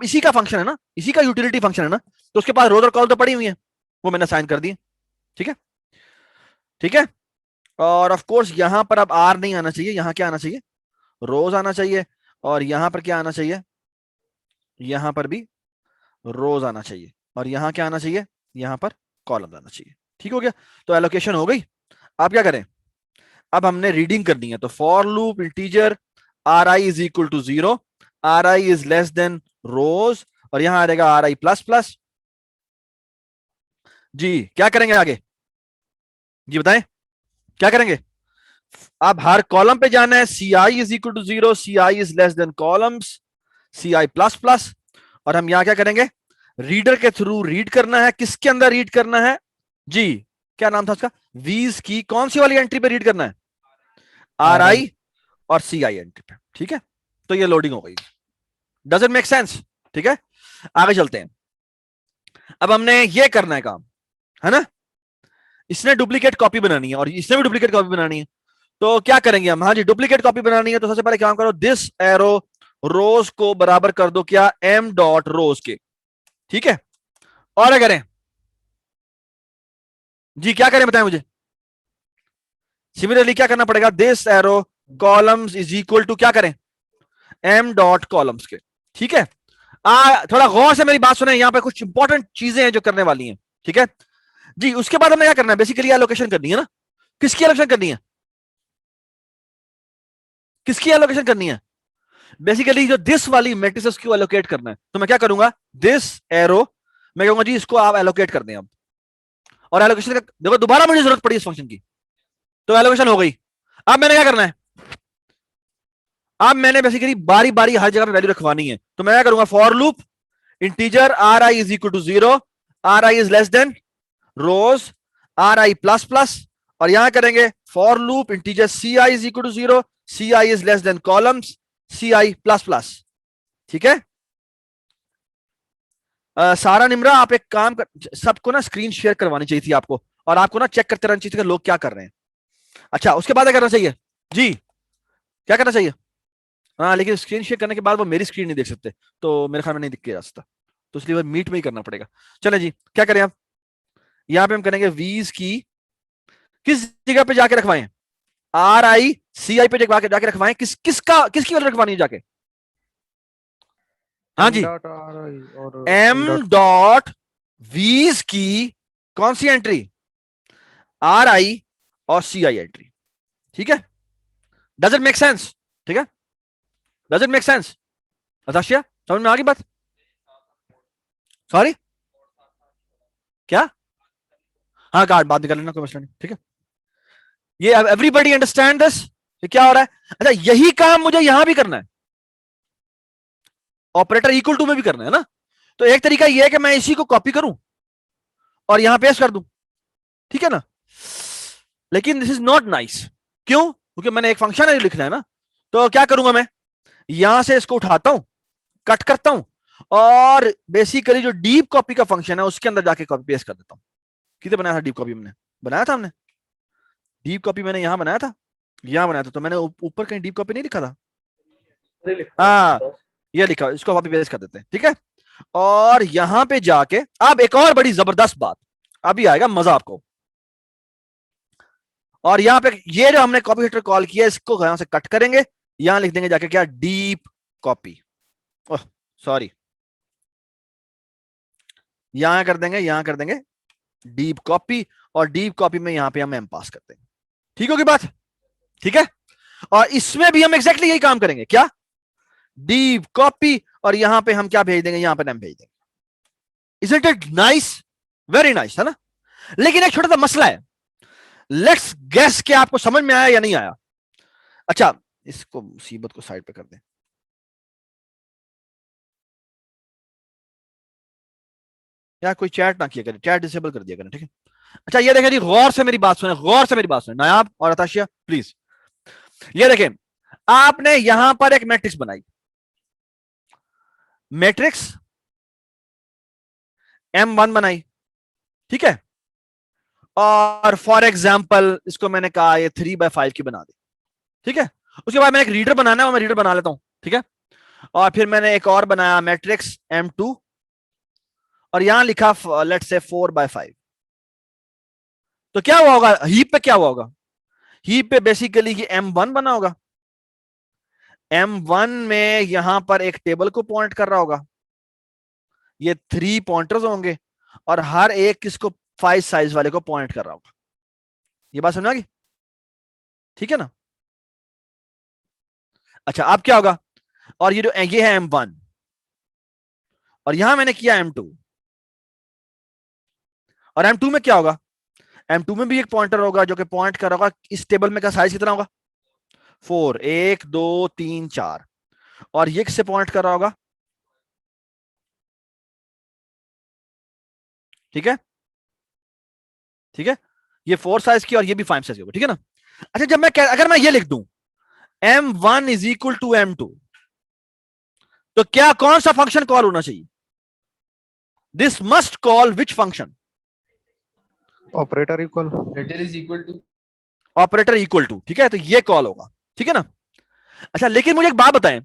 इसी का फंक्शन है ना, इसी का यूटिलिटी फंक्शन है ना, तो उसके पास रोज और कॉल तो पड़ी हुई है, वो मैंने असाइन कर दी। ठीक है, ठीक है, और ऑफ कोर्स यहां पर अब आर नहीं आना चाहिए, यहां क्या आना चाहिए, रोज आना चाहिए, और यहां पर क्या आना चाहिए, यहां पर भी रोज आना चाहिए, और यहां क्या आना चाहिए, यहां पर कॉलम आना चाहिए। ठीक हो गया, तो एलोकेशन हो गई। अब क्या करें, अब हमने रीडिंग करनी है, तो for loop integer R I is equal to 0, R I is less than rows, और यहां आ जाएगा आर आई प्लस प्लस। जी क्या करेंगे आगे, जी बताएं क्या करेंगे। अब हर कॉलम पे जाना है, C I is equal to 0, C I is less than columns, CI plus plus, और हम यहां क्या करेंगे, रीडर के थ्रू रीड करना है। किसके अंदर रीड करना है जी, क्या नाम था उसका, वीज की कौन सी वाली एंट्री पे रीड करना है, RI और CI एंट्री पे। ठीक है, तो ये लोडिंग हो गई। Does it make sense? ठीक है, आगे चलते हैं। अब हमने ये करना है काम, है ना, इसने डुप्लीकेट कॉपी बनानी है और इसने भी डुप्लीकेट कॉपी बनानी है। तो क्या करेंगे हम, हाँ जी, डुप्लीकेट कॉपी बनानी है तो सबसे पहले काम करो, दिस एरो रोज को बराबर कर दो क्या, m डॉट रोज के। ठीक है, और करें जी, क्या करें बताएं मुझे। सिमिलरली क्या करना पड़ेगा, this arrow columns is equal to क्या करें, m डॉट कॉलम्स के। ठीक है, थोड़ा गौर से मेरी बात सुने, यहां पे कुछ इंपॉर्टेंट चीजें हैं जो करने वाली हैं। ठीक है जी, उसके बाद हमने क्या करना है, बेसिकली एलोकेशन करनी है ना। किसकी एलोकेशन करनी है, किसकी एलोकेशन करनी है, बेसिकली जो दिस वाली मैट्रिक्स उसको एलोकेट करना है। तो मैं क्या करूंगा, दिस एरो, मैं कहूंगा जी इसको आप एलोकेट कर दें अब। और एलोकेशन देखो दोबारा मुझे जरूरत पड़ी इस फंक्शन की, तो एलोकेशन हो गई। अब मैंने क्या करना है, अब मैंने बेसिकली बारी बारी हर जगह पे वैल्यू रखवानी है। तो मैं क्या करूंगा, for loop integer RI is equal to 0, RI is less than rows RI plus plus, और यहां करेंगे for loop integer CI is equal to 0, CI is less than columns CI plus plus. ठीक है, सारा निमरा आप एक काम कर, सबको ना स्क्रीन शेयर करवानी चाहिए थी आपको, और आपको ना चेक करते रहना चाहिए कि लोग क्या कर रहे हैं। अच्छा, उसके बाद क्या करना चाहिए जी, क्या करना चाहिए, हाँ, लेकिन स्क्रीन शेयर करने के बाद वो मेरी स्क्रीन नहीं देख सकते, तो मेरे ख्याल में नहीं दिख के रास्ता, तो इसलिए वो मीट में ही करना पड़ेगा। चले जी, क्या करें आप, यहां पे हम करेंगे वीज की किस जगह पे जाके रखवाएं, RI CI पे जाके रखवाएं, किसकी वैल्यू रखवानी है जाके, हाँ जी, m डॉट वीज की कौन सी एंट्री, RI और CI एंट्री। ठीक है, डज इट मेक सेंस, ठीक है, डज इट मेक सेंस, अताशिया समझ में आ गई बात, सॉरी क्या, हाँ कार्ड बाद निकाल लेना, कोई मसला नहीं। ठीक है, ये एवरीबॉडी अंडरस्टैंड दिस, ये क्या हो रहा है। अच्छा, यही काम मुझे यहां भी करना है, ऑपरेटर इक्वल टू में भी करना है ना। तो एक तरीका यह है कि मैं इसी को कॉपी करूं और यहां पेस्ट कर दूं, ठीक है ना, लेकिन दिस इज नॉट नाइस। क्यों, क्योंकि मैंने एक फंक्शन है लिखना है ना। तो क्या करूंगा मैं, यहां से इसको उठाता हूं, कट करता हूं, और बेसिकली जो डीप कॉपी का फंक्शन है उसके अंदर जाके कॉपी पेस्ट कर देता हूं। कितने बनाया था डीप कॉपी, हमने बनाया था, हमने डीप कॉपी मैंने यहां बनाया था, यहां बनाया था, तो मैंने ऊपर कहीं डीप कॉपी नहीं लिखा था, हाँ ये लिखा, इसको कॉपी पेस्ट कर देते हैं। ठीक है, और यहां पे जाके अब एक और बड़ी जबरदस्त बात, अभी आएगा मजा आपको। और यहां पे ये जो हमने कॉपी हेडर कॉल किया, इसको यहां से कट करेंगे, यहां लिख देंगे जाके क्या, डीप कॉपी, ओह सॉरी, यहां कर देंगे डीप कॉपी, और डीप कॉपी में यहां पे हम एम पास करते हैं। ठीक होगी बात, ठीक है, और इसमें भी हम एग्जैक्टली यही काम करेंगे, क्या, डीप कॉपी, और यहां पे हम क्या भेज देंगे, यहां पे नेम भेज देंगे। Isn't it nice, very nice, है ना। लेकिन एक छोटा सा मसला है, लेट्स गेस कि आपको समझ में आया या नहीं आया। अच्छा, इसको मुसीबत को साइड पे कर दें, या कोई चैट ना किया करें, चैट डिसेबल कर दिया करें, ठीक है। अच्छा ये देखें जी, गौर से मेरी बात सुने, गौर से मेरी बात सुने, नायाब और अताशिया प्लीज, ये देखें, आपने यहां पर एक मैट्रिक्स बनाई, मैट्रिक्स M1 बनाई, ठीक है, और फॉर एग्जाम्पल इसको मैंने कहा ये 3/5 की बना दी, ठीक है। उसके बाद मैंने एक रीडर बनाना है, और मैं रीडर बना लेता हूं, ठीक है। और फिर मैंने एक और बनाया मैट्रिक्स M2, और यहां लिखा लेट्स से 4/5। तो क्या हुआ होगा हीप पे, क्या हुआ होगा हीप पे, बेसिकली ये M1 बना होगा, M1 में यहां पर एक टेबल को पॉइंट कर रहा होगा, ये 3 पॉइंटर्स होंगे, और हर एक किसको, 5 साइज वाले को पॉइंट कर रहा होगा। ये बात समझ आ गई, ठीक है ना। अच्छा अब क्या होगा, और ये है M1, और यहां मैंने किया M2, और M2 में क्या होगा, M2 में भी एक पॉइंटर होगा जो कि पॉइंट कर रहा होगा, इस टेबल में का साइज कितना होगा, 4, 1 2 3 4, और ये किससे पॉइंट कर रहा होगा, ठीक है, ठीक है, ये 4 साइज की और ये भी 5 साइज की होगी, ठीक है ना। अच्छा, जब मैं अगर मैं ये लिख दूं m1 is equal to m2, तो क्या कौन सा फंक्शन कॉल होना चाहिए? This must call which function? Operator equal. Operator is equal to. Operator equal to, ठीक है, तो ये कॉल होगा, ठीक है ना। अच्छा, लेकिन मुझे एक बात बताएं,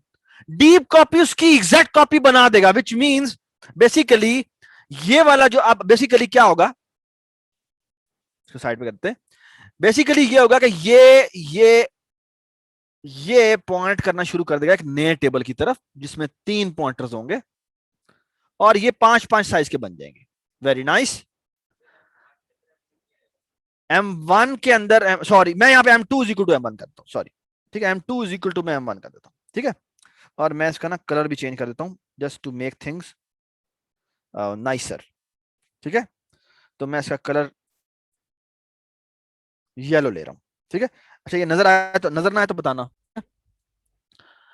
डीप कॉपी उसकी एग्जैक्ट कॉपी बना देगा, विच मींस बेसिकली ये वाला जो आप बेसिकली क्या होगा, इसको साइड में करते हैं। बेसिकली ये होगा कि ये पॉइंट करना शुरू कर देगा एक नए टेबल की तरफ, जिसमें 3 पॉइंटर्स होंगे और ये 5-5 साइज के बन जाएंगे। Very nice. M1 के अंदर सॉरी, मैं यहां पे M2 is equal to M1 करता हूं, सॉरी, ठीक है, M2 इज इक्वल टू मैं M1 कर देता हूं, ठीक है। और मैं इसका ना कलर भी चेंज कर देता हूं just to make things nicer, ठीक है। तो मैं इसका कलर येलो ले रहा हूं, ठीक है। अच्छा, ये नजर आया तो, नजर ना आया तो बताना।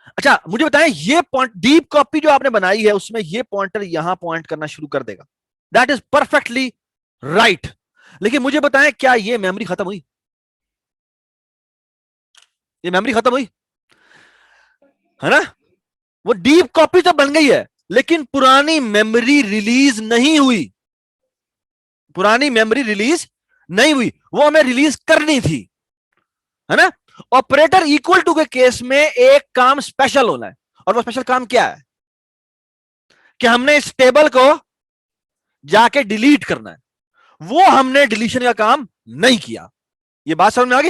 अच्छा, मुझे बताएं, ये पॉइंट डीप कॉपी जो आपने बनाई है उसमें ये पॉइंटर यहां पॉइंट करना शुरू कर देगा, दैट इज परफेक्टली राइट। लेकिन मुझे बताएं, क्या ये मेमोरी खत्म हुई? ये मेमोरी खत्म हुई है ना? वो डीप कॉपी तो बन गई है, लेकिन पुरानी मेमोरी रिलीज नहीं हुई। पुरानी मेमोरी रिलीज नहीं हुई, वो हमें रिलीज करनी थी, है ना। ऑपरेटर इक्वल टू के केस में एक काम स्पेशल होना है, और वो स्पेशल काम क्या है कि हमने इस टेबल को जाके डिलीट करना है। वो हमने डिलीशन का काम नहीं किया। ये बात समझ में आ गई?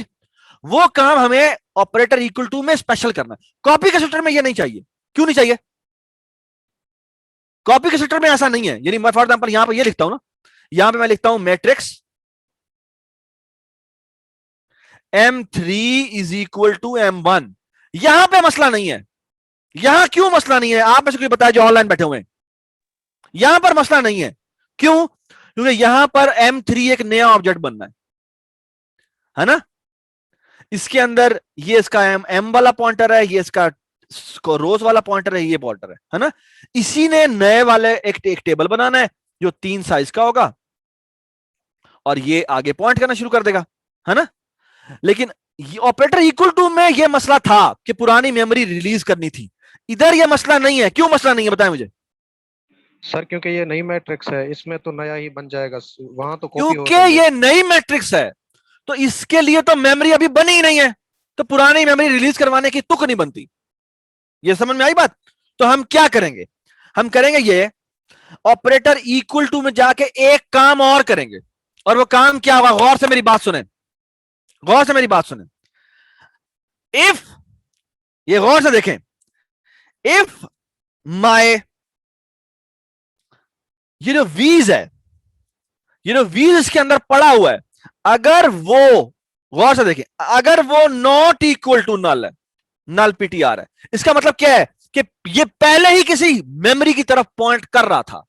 वो काम हमें ऑपरेटर इक्वल टू में स्पेशल करना है। कॉपी के सेक्टर में ये नहीं चाहिए। क्यों नहीं चाहिए? कॉपी के सेक्टर में ऐसा नहीं है। यानी मैं फॉर एग्जांपल यहां पे ये लिखता हूं ना, यहां पे मैं लिखता हूं matrix M3 is equal to M1। यहां पे मसला नहीं है। यहां क्यों मसला नहीं है? आप में से कोई बताया जो ऑनलाइन बैठे हुए हैं। यहां पर मसला नहीं है। क्यों? क्योंकि यहां पर M3 एक नया ऑब्जेक्ट बनना है ना। इसके अंदर ये इसका M वाला पॉइंटर है, ये इसका रोज वाला पॉइंटर है, ये पॉइंटर है ना। इसी ने नए वाले एक टेबल बनाना है जो 3 साइज का होगा, और ये आगे पॉइंट करना शुरू कर देगा, है ना। लेकिन ऑपरेटर इक्वल टू में ये मसला था कि पुरानी मेमोरी रिलीज करनी थी। इधर ये मसला नहीं है। क्यों मसला नहीं है बताएं मुझे? सर क्योंकि ये नई मैट्रिक्स है, इसमें तो नया ही बन जाएगा, वहां तो कॉपी हो क्योंकि रही है। ये नई मैट्रिक्स है, तो इसके लिए तो मेमोरी अभी बनी ही नहीं है, तो पुरानी मेमोरी रिलीज करवाने की तुक नहीं बनती। ये समझ में आई बात? तो हम क्या करेंगे? हम करेंगे ये, ऑपरेटर इक्वल टू में जाके एक काम और करेंगे। और वो काम क्या होगा? गौर से मेरी बात सुने, गौर से मेरी बात सुने। इफ, ये गौर से देखें, इफ माय ये जो वीज है, ये जो वीज इसके अंदर पड़ा हुआ है, अगर वो, गौर से देखें, अगर वो नॉट इक्वल टू नल है, नल पीटीआर है, इसका मतलब क्या है कि ये पहले ही किसी मेमोरी की तरफ पॉइंट कर रहा था।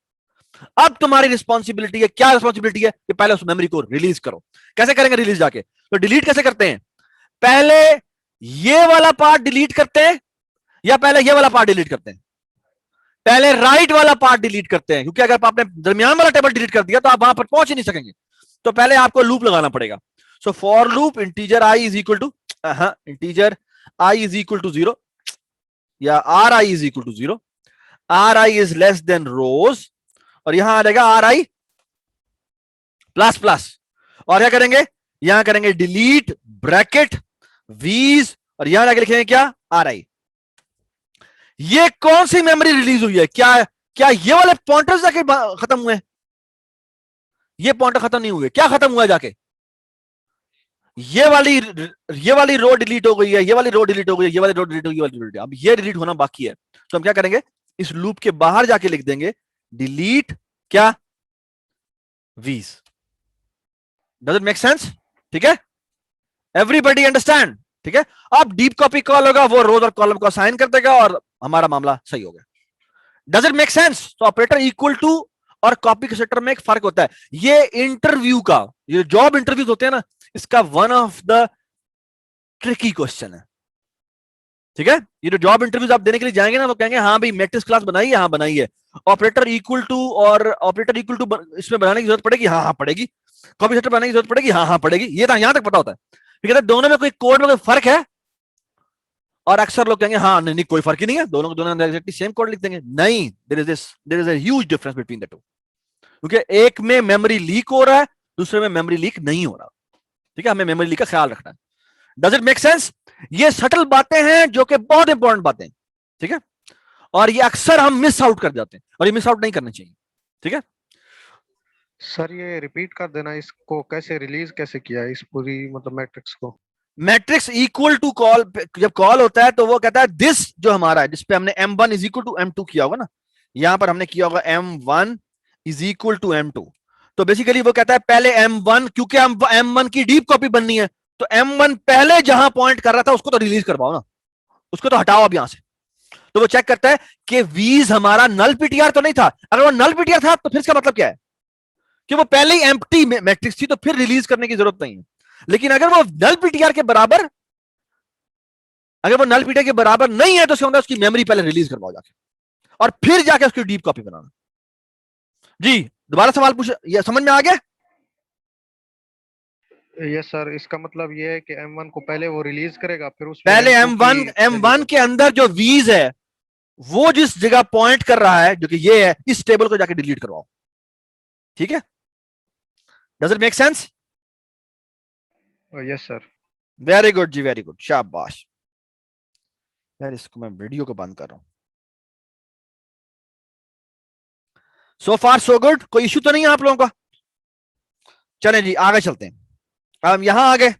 अब तुम्हारी रिस्पॉन्सिबिलिटी है, क्या रिस्पॉन्सिबिलिटी है कि पहले उस मेमोरी को रिलीज करो। कैसे करेंगे रिलीज? जाके तो डिलीट कैसे करते हैं? पहले ये वाला पार्ट डिलीट करते हैं या पहले ये वाला पार्ट डिलीट करते हैं? पहले राइट वाला पार्ट डिलीट करते हैं, क्योंकि अगर आपने दरमियान वाला टेबल डिलीट कर दिया तो आप वहां पर पहुंच ही नहीं सकेंगे। तो पहले आपको लूप लगाना पड़ेगा। So for loop integer I is equal to, integer I is equal to 0 या R I is equal to 0, R I is less than rows, और यहां आ जाएगा आर आई प्लस प्लस। और क्या करेंगे? यहां करेंगे डिलीट ब्रैकेट वीज, और यहां जाके लिखेंगे क्या? आर आई। ये कौन सी मेमोरी रिलीज हुई है? क्या ये वाले पॉइंटर्स जाके खत्म हुए? ये पॉइंटर खत्म नहीं हुए। क्या खत्म हुआ जाके? ये वाली रो डिलीट हो गई है, ये वाली रो डिलीट हो गई है, ये वाली रो डिलीट हो गई, ये वाली रो डिलीट। अब ये डिलीट होना बाकी है, तो हम क्या करेंगे? इस लूप के बाहर जाके लिख देंगे डिलीट क्या? वीज। Does it make sense? ठीक है, एवरीबॉडी अंडरस्टैंड? ठीक है, अब डीप कॉपी कॉल होगा, वो रोज और कॉलम को असाइन कर देगा और हमारा मामला सही हो गया। Does it make sense? तो ऑपरेटर इक्वल टू और कॉपी के सेक्टर में एक फर्क होता है। ये इंटरव्यू का, ये जॉब इंटरव्यूज होते हैं ना, इसका one of the tricky question है। ठीक है, ये जो जॉब इंटरव्यूज आप देने के लिए जाएंगे ना, वो कहेंगे हाँ भाई मैट्रिक्स क्लास बनाई है, हाँ बनाई है। ऑपरेटर इक्वल टू और ऑपरेटर इक्वल टू इसमें बनाने की जरूरत पड़ेगी, हाँ हाँ पड़ेगी। कॉपी सेटर बनाने की जरूरत पड़ेगी, हाँ हाँ पड़ेगी। ये तो यहां तक पता होता है। ठीक है, दोनों में कोई कोड में कोई फर्क है? और अक्सर लोग कहेंगे हाँ नहीं, नहीं कोई फर्क ही नहीं है, दोनों को दोनों एग्जैक्टली सेम कोड लिख देंगे। नहीं, there is a huge difference between the two, क्योंकि एक में मेमोरी लीक हो रहा है, दूसरे में मेमोरी लीक नहीं हो रहा। ठीक है, हमें मेमोरी लीक का ख्याल रखना है। Does it make sense? ये सटल बातें हैं जो कि बहुत इंपॉर्टेंट बातें हैं। ठीक है, और ये अक्सर हम मिस आउट कर जाते हैं, और ये मिस आउट नहीं करना चाहिए। ठीक है सर ये रिपीट कर देना, इसको कैसे रिलीज कैसे किया है, इस पूरी मतलब मैट्रिक्स को? मैट्रिक्स इक्वल टू कॉल, जब कॉल होता है तो वो कहता है दिस जो हमारा है, जिसपे हमने m1 is equal to m2 किया होगा ना, यहां पर हमने किया होगा m1 is equal to m2। तो बेसिकली वो कहता है पहले m1, क्योंकि m1 की डीप कॉपी बननी है, तो m1 पहले जहां पॉइंट कर रहा था उसको तो रिलीज करवाओ ना, उसको तो हटाओ अब यहां से। तो वो चेक करता है कि वीज हमारा नल पीटीआर तो नहीं था। अगर वो नल पीटीआर था तो फिर इसका मतलब क्या है कि वो पहले ही एम्प्टी मैट्रिक्स थी, तो फिर रिलीज करने की जरूरत नहीं है। लेकिन अगर वो नल पीटीआर के बराबर, अगर वो नल पीटीआर के बराबर नहीं है, तो उसके अंदर उसकी मेमोरी पहले रिलीज करवाओ जाके, और फिर जाके उसकी डीप कॉपी बनाना। जी दोबारा सवाल पूछ, ये समझ में आ गया? यस सर, इसका मतलब ये है कि M1 को पहले वो रिलीज करेगा, फिर उसमें पहले M2 M1 के अंदर जो वीज है वो जिस जगह पॉइंट कर रहा है, जो कि ये है, इस टेबल को जाके डिलीट करवाओ। ठीक है, does it make sense? Yes sir. Very good जी, वेरी गुड, शाबाश। यार इसको मैं वीडियो को बंद कर रहा हूं। सो फार सो गुड, कोई इश्यू तो नहीं है आप लोगों का? चलें जी आगे चलते हैं। अब यहां आ गए,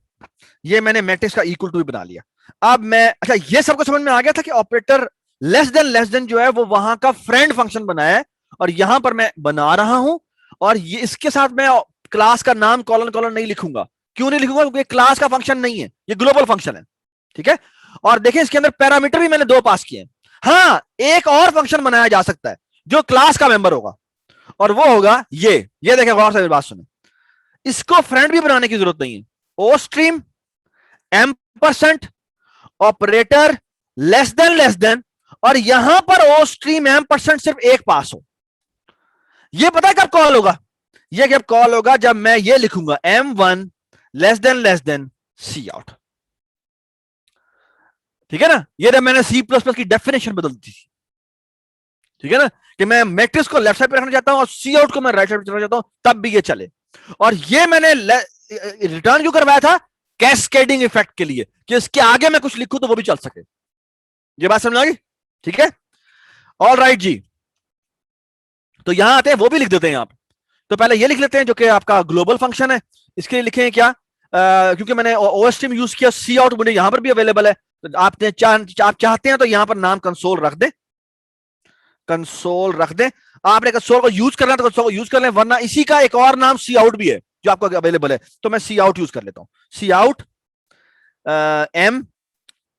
ये मैंने मैट्रिक्स का इक्वल टू भी बना लिया। अब मैं, अच्छा ये सबको समझ में आ गया था कि ऑपरेटर लेस देन जो है वो वहां का फ्रेंड फंक्शन बनाया है, और यहां पर मैं बना रहा हूं, और ये इसके साथ मैं क्लास का नाम कॉलन कॉलन नहीं लिखूंगा। क्यों नहीं लिखूंगा? क्योंकि क्लास का फंक्शन नहीं है, ये ग्लोबल फंक्शन है। ठीक है, और देखिए इसके अंदर पैरामीटर भी मैंने 2 पास किए हैं। हाँ, एक और फंक्शन बनाया जा सकता है जो क्लास का मेंबर होगा, और वो होगा ये देखें गौर से बात सुने, इसको फ्रेंड भी बनाने की जरूरत नहीं है। Ostream M%, operator less than, और यहां पर ओ स्ट्रीम M% सिर्फ एक पास हो। ये पता है कब कॉल होगा? ये कब कॉल होगा? जब मैं ये लिखूंगा M1 लेस देन सी आउट। ठीक है ना, ये जब मैंने C++ की डेफिनेशन बदल दी थी। ठीक है ना, कि मैं मैट्रिक्स को लेफ्ट साइड पे रखना चाहता हूं और सी आउट को मैं राइट साइड पे रखना चाहता हूं, तब भी ये चले। और ये मैंने रिटर्न क्यों करवाया था? कैस्केडिंग इफेक्ट के लिए, कि इसके आगे मैं कुछ लिखूं तो वो भी चल सके। ये बात समझ आ गई? ठीक है, ऑल राइट जी। तो यहां आते हैं, वो भी लिख देते हैं आप। तो पहले ये लिख लेते हैं जो कि आपका ग्लोबल फंक्शन है। इसके लिए लिखें क्या? क्योंकि मैंने ओएसटीएम यूज किया, सी आउट मुझे यहां पर भी अवेलेबल है, तो आप चाहते हैं तो यहां पर नाम कंसोल रख दें, कंसोल रख दें। आपने कंसोल को यूज करना तो कंसोल को यूज कर लें, वरना इसी का एक और नाम सी आउट भी है जो आपको अवेलेबल है, तो मैं सी आउट यूज कर लेता हूं, सी आउट एम।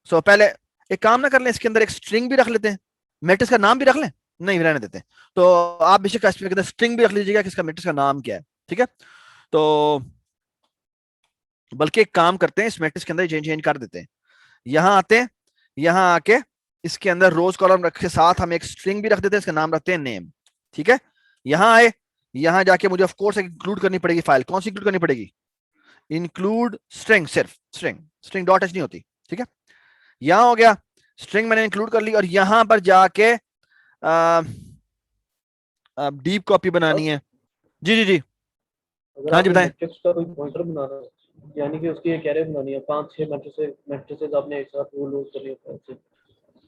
सो पहले एक काम ना कर लें, इसके अंदर एक स्ट्रिंग भी रख लेते हैं, मैट्रिक्स का नाम भी रख लें, नहीं रहने देते हैं। तो आप बेशक स्ट्रिंग भी रख लीजिएगा कि इसका मैट्रिक्स का नाम क्या है। ठीक है, तो बल्कि एक काम करते हैं, इस मैट्रिक्स के अंदर चेंज कर देते हैं। यहां आते हैं, यहां आके इसके अंदर रोज कॉलम रख के साथ हम एक स्ट्रिंग भी रख देते हैं, इसका नाम रखते हैं नेम। ठीक है, यहां आए, यहां जाके मुझे ऑफ कोर्स इंक्लूड करनी पड़ेगी फाइल। कौन सी इंक्लूड करनी पड़ेगी? इंक्लूड स्ट्रिंग, सिर्फ स्ट्रिंग डॉट एच नहीं होती। ठीक है, यहां हो गया, स्ट्रिंग मैंने इंक्लूड कर ली, और यहां पर जाके डीप कॉपी बनानी है। जी जी जी, अगर हाँ जी आपने बताएं। मैट्रिक्स का कोई पॉइंटर बनाना है, यानी कि उसकी एक एरे बनानी है, 5-6 मैट्रिसेस आपने एक साथ वो लोड करनी है से,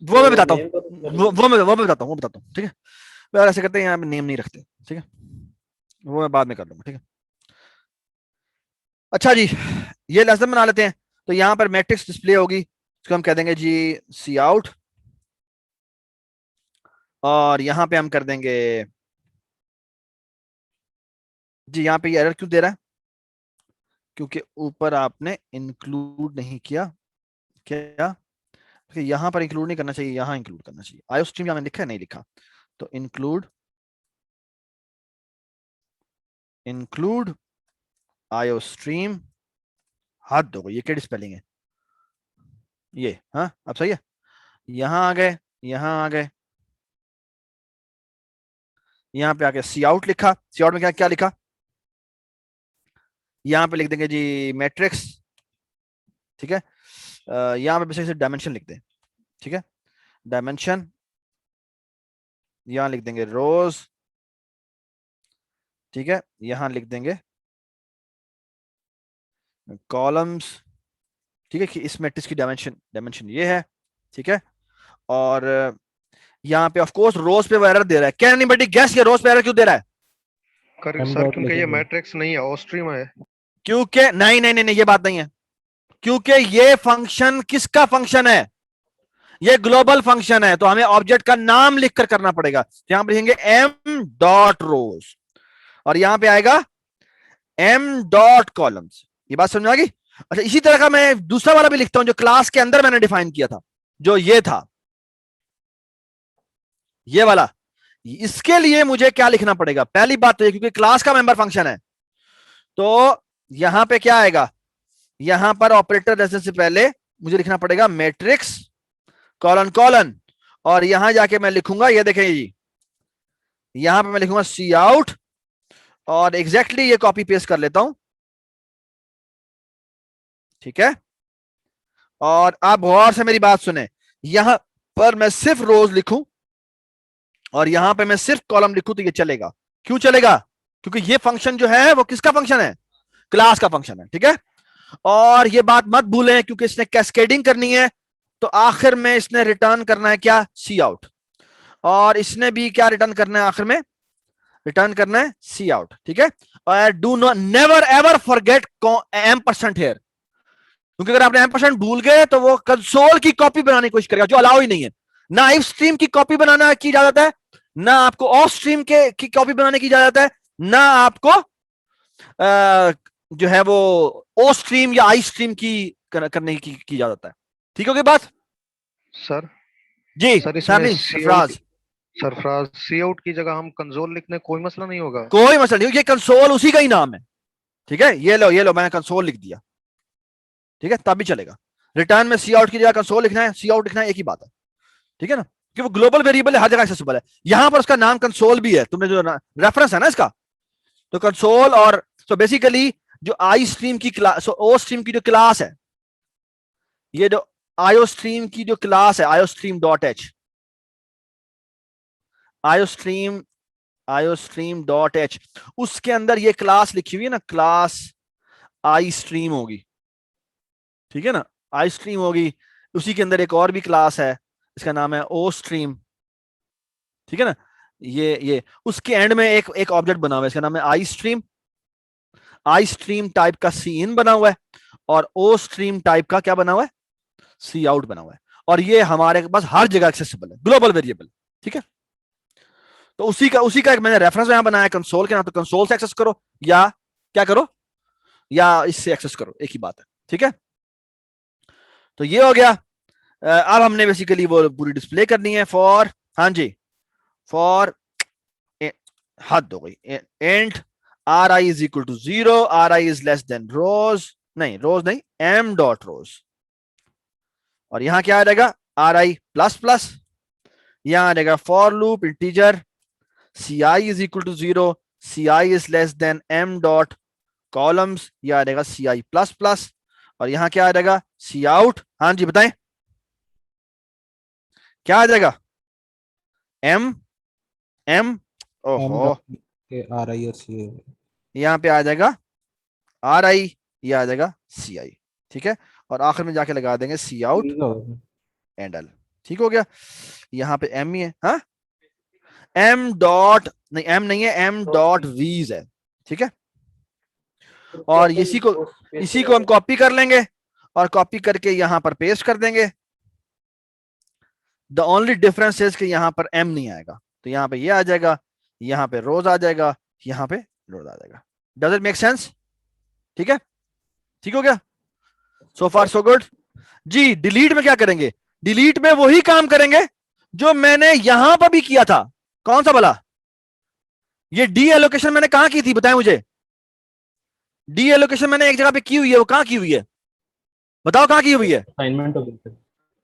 वो मैं तो बताता नेम का तो हूँ, वो मैं बताता हूँ। ठीक है, मैं ऐसे करते हैं, यहाँ पे नेम नहीं रखते। ठीक है, वो मैं बाद में कर लूंगा। ठीक है, अच्छा जी, ये लेसन बना लेते हैं। तो यहाँ पर मैट्रिक्स डिस्प्ले होगी, इसको हम कह देंगे जी सी आउट, और यहाँ पे हम कर देंगे जी, यहाँ पे ये एरर क्यों दे रहा है? क्योंकि ऊपर आपने इंक्लूड नहीं किया। क्या? कि यहां पर इंक्लूड नहीं करना चाहिए, यहां इंक्लूड करना चाहिए। आयो स्ट्रीम मैंने लिखा है, नहीं लिखा, तो इंक्लूड आयो स्ट्रीम। हाथ दो, ये क्या स्पेलिंग है ये? हाँ अब सही है। यहां आ गए, यहां आ गए, यहां पे आके सी आउट लिखा, सी आउट में क्या क्या लिखा, यहां पे लिख देंगे जी मैट्रिक्स, ठीक है। यहां पे बेसिकली डायमेंशन लिख दें, ठीक है, डायमेंशन, यहां लिख देंगे रोज, ठीक है, यहां लिख देंगे कॉलम्स, ठीक है, कि इस मैट्रिक्स की डायमेंशन, डायमेंशन ये है, ठीक है। और यहाँ पे ऑफ कोर्स रोज पे एरर दे रहा है, कैन एनीबॉडी गेस ये रोज पे एरर क्यों दे रहा है? M सर dot क्योंकि ये लिखेंगे। मैट्रिक्स नहीं है, ऑस्ट्रीम है। क्योंकि नहीं नहीं नहीं नहीं, ये बात नहीं है, क्योंकि ये फंक्शन किसका फंक्शन है? ये ग्लोबल फंक्शन है, तो हमें ऑब्जेक्ट का नाम लिखकर करना पड़ेगा। यहां पर लिखेंगे m डॉट रोज, और यहां पे आएगा m डॉट कॉलम्स। ये बात समझ आ गई? अच्छा, इसी तरह का मैं दूसरा वाला भी लिखता हूं जो क्लास के अंदर मैंने डिफाइन किया था, जो ये था, ये वाला। इसके लिए मुझे क्या लिखना पड़ेगा? पहली बात तो ये, क्योंकि क्लास का मेंबर फंक्शन है, तो यहां पे क्या आएगा, यहां पर ऑपरेटर रेफरेंस से पहले मुझे लिखना पड़ेगा मैट्रिक्स कॉलन कॉलन, और यहां जाके मैं लिखूंगा, ये देखें जी, यहां पे मैं लिखूंगा सी आउट, और एग्जैक्टली ये कॉपी पेस्ट कर लेता हूं, ठीक है। और आप गौर से मेरी बात सुने, यहां पर मैं सिर्फ रोज लिखूं और यहां पे मैं सिर्फ कॉलम लिखूं तो ये चलेगा। क्यों चलेगा? क्योंकि ये फंक्शन जो है वो किसका फंक्शन है? क्लास का फंक्शन है, ठीक है। और ये बात मत भूलें, क्योंकि इसने कैस्केडिंग करनी है, तो आखिर में इसने रिटर्न करना है क्या? सी आउट। और इसने भी क्या रिटर्न करना है? आखिर में रिटर्न करना है सी आउट, ठीक है। और do not never ever forget M% here, क्योंकि अगर आपने M% भूल गए तो वो कंसोल की कॉपी बनाने की कोशिश करेगा, जो अलाउ ही नहीं है। ना इफ स्ट्रीम की कॉपी बनाना की इजाजत है, ना आपको ऑफ स्ट्रीम के की कॉपी बनाने की इजाजत है, ना आपको जो है वो ओ स्ट्रीम या आई स्ट्रीम की करने की इजाजत है। ठीक होगी बात? सर जी सर इसमें सामी सरफराज, सरफराज सी आउट की जगह हम कंसोल लिखने कोई मसला नहीं होगा? कोई मसला नहीं, ये कंसोल उसी का ही नाम है, ठीक है। ये लो मैंने कंसोल लिख दिया, ठीक है, तब भी चलेगा। रिटर्न में सी आउट की जगह कंसोल लिखना है, सी आउट लिखना है, एक ही बात है, ठीक है ना, कि वो ग्लोबल वेरिएबल है, हर जगह एक्सेसिबल है। यहां पर उसका नाम कंसोल भी है, तुमने जो रेफरेंस है ना इसका, तो कंसोल। और तो बेसिकली जो आई स्ट्रीम की क्लास, ओ स्ट्रीम की जो क्लास है, ये जो आयो स्ट्रीम की जो क्लास है, आयो स्ट्रीम डॉट एच, आयो स्ट्रीम डॉट एच, उसके अंदर ये क्लास लिखी हुई है ना, क्लास आई स्ट्रीम होगी, ठीक है ना, आई स्ट्रीम होगी। उसी के अंदर एक और भी क्लास है, इसका नाम है ओ स्ट्रीम, ठीक है ना। ये उसके एंड में एक ऑब्जेक्ट बना हुआ है, इसका नाम है I stream. I stream type का सी इन बना हुआ है, और ओ स्ट्रीम टाइप का क्या बना हुआ है? सी आउट बना हुआ है। और ये हमारे पास हर जगह एक्सेसिबल है, ग्लोबल वेरिएबल, ठीक है। तो उसी का एक मैंने रेफरेंस यहां बनाया कंसोल के नाम, तो कंसोल से एक्सेस करो या क्या करो, या इससे एक्सेस करो, एक ही बात है, ठीक है। तो ये हो गया। अब हमने बेसिकली वो पूरी डिस्प्ले करनी है फॉर, हाँ जी, फॉर हद हो गई, and R I is equal to 0, R I is less than rows नहीं एम डॉट रोज, और यहां क्या आ जाएगा? आर आई प्लस प्लस, यहां आ जाएगा for loop integer, C I is equal to 0, C I is less than M dot columns, यह आ जाएगा सी आई प्लस प्लस, और यहां क्या आ जाएगा? सी आउट। हाँ जी बताएं क्या आ जाएगा? एम ओहो, आर आई और सी आई। यहां पे आ जाएगा आर आई, ये आ जाएगा सी आई, ठीक है। और आखिर में जाके लगा देंगे सी आउट एंड एल, ठीक हो गया। यहां पे एम ही है, हाँ, एम डॉट नहीं, एम नहीं है, एम डॉट वीज है, ठीक है। और इसी को हम कॉपी कर लेंगे, और कॉपी करके यहां पर पेस्ट कर देंगे। द ओनली डिफरेंस इज कि यहां पर एम नहीं आएगा, तो यहां पे ये आ जाएगा, यहां पे रोज आ जाएगा, यहां पे रोज आ जाएगा। Does it make sense? ठीक है, ठीक हो गया, सो फार सो गुड। जी डिलीट में क्या करेंगे? डिलीट में वही काम करेंगे जो मैंने यहां पर भी किया था। कौन सा भला? ये डी एलोकेशन मैंने कहां की थी, बताएं मुझे। डी एलोकेशन मैंने एक जगह पे की हुई है, वो कहां की हुई है? बताओ कहां की हुई है? असाइनमेंट हो गई,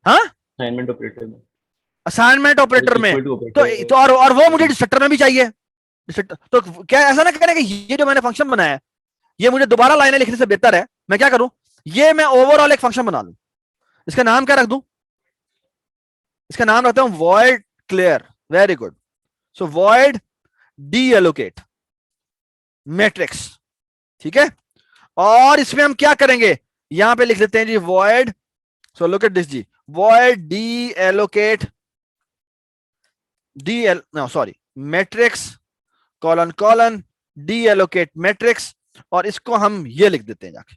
हाँ असाइनमेंट ऑपरेटर में, असाइनमेंट ऑपरेटर में, equal to तो operator तो और वो मुझे डिस्ट्रक्टर में भी चाहिए। तो क्या ऐसा ना करें कि ये जो मैंने फंक्शन बनाया है ये मुझे दोबारा लाइनें लिखने से बेहतर है, मैं क्या करूं, ये मैं ओवरऑल एक फंक्शन बना लूं। इसका नाम क्या रख दूं, इसका नाम रखता हूं void clear, वेरी गुड। सो void deallocate मैट्रिक्स, ठीक है। और इसमें हम क्या करेंगे, यहां पे लिख लेते हैं जी void, so look at this जी, void deallocate matrix colon colon deallocate matrix, और इसको हम ये लिख देते हैं जाके,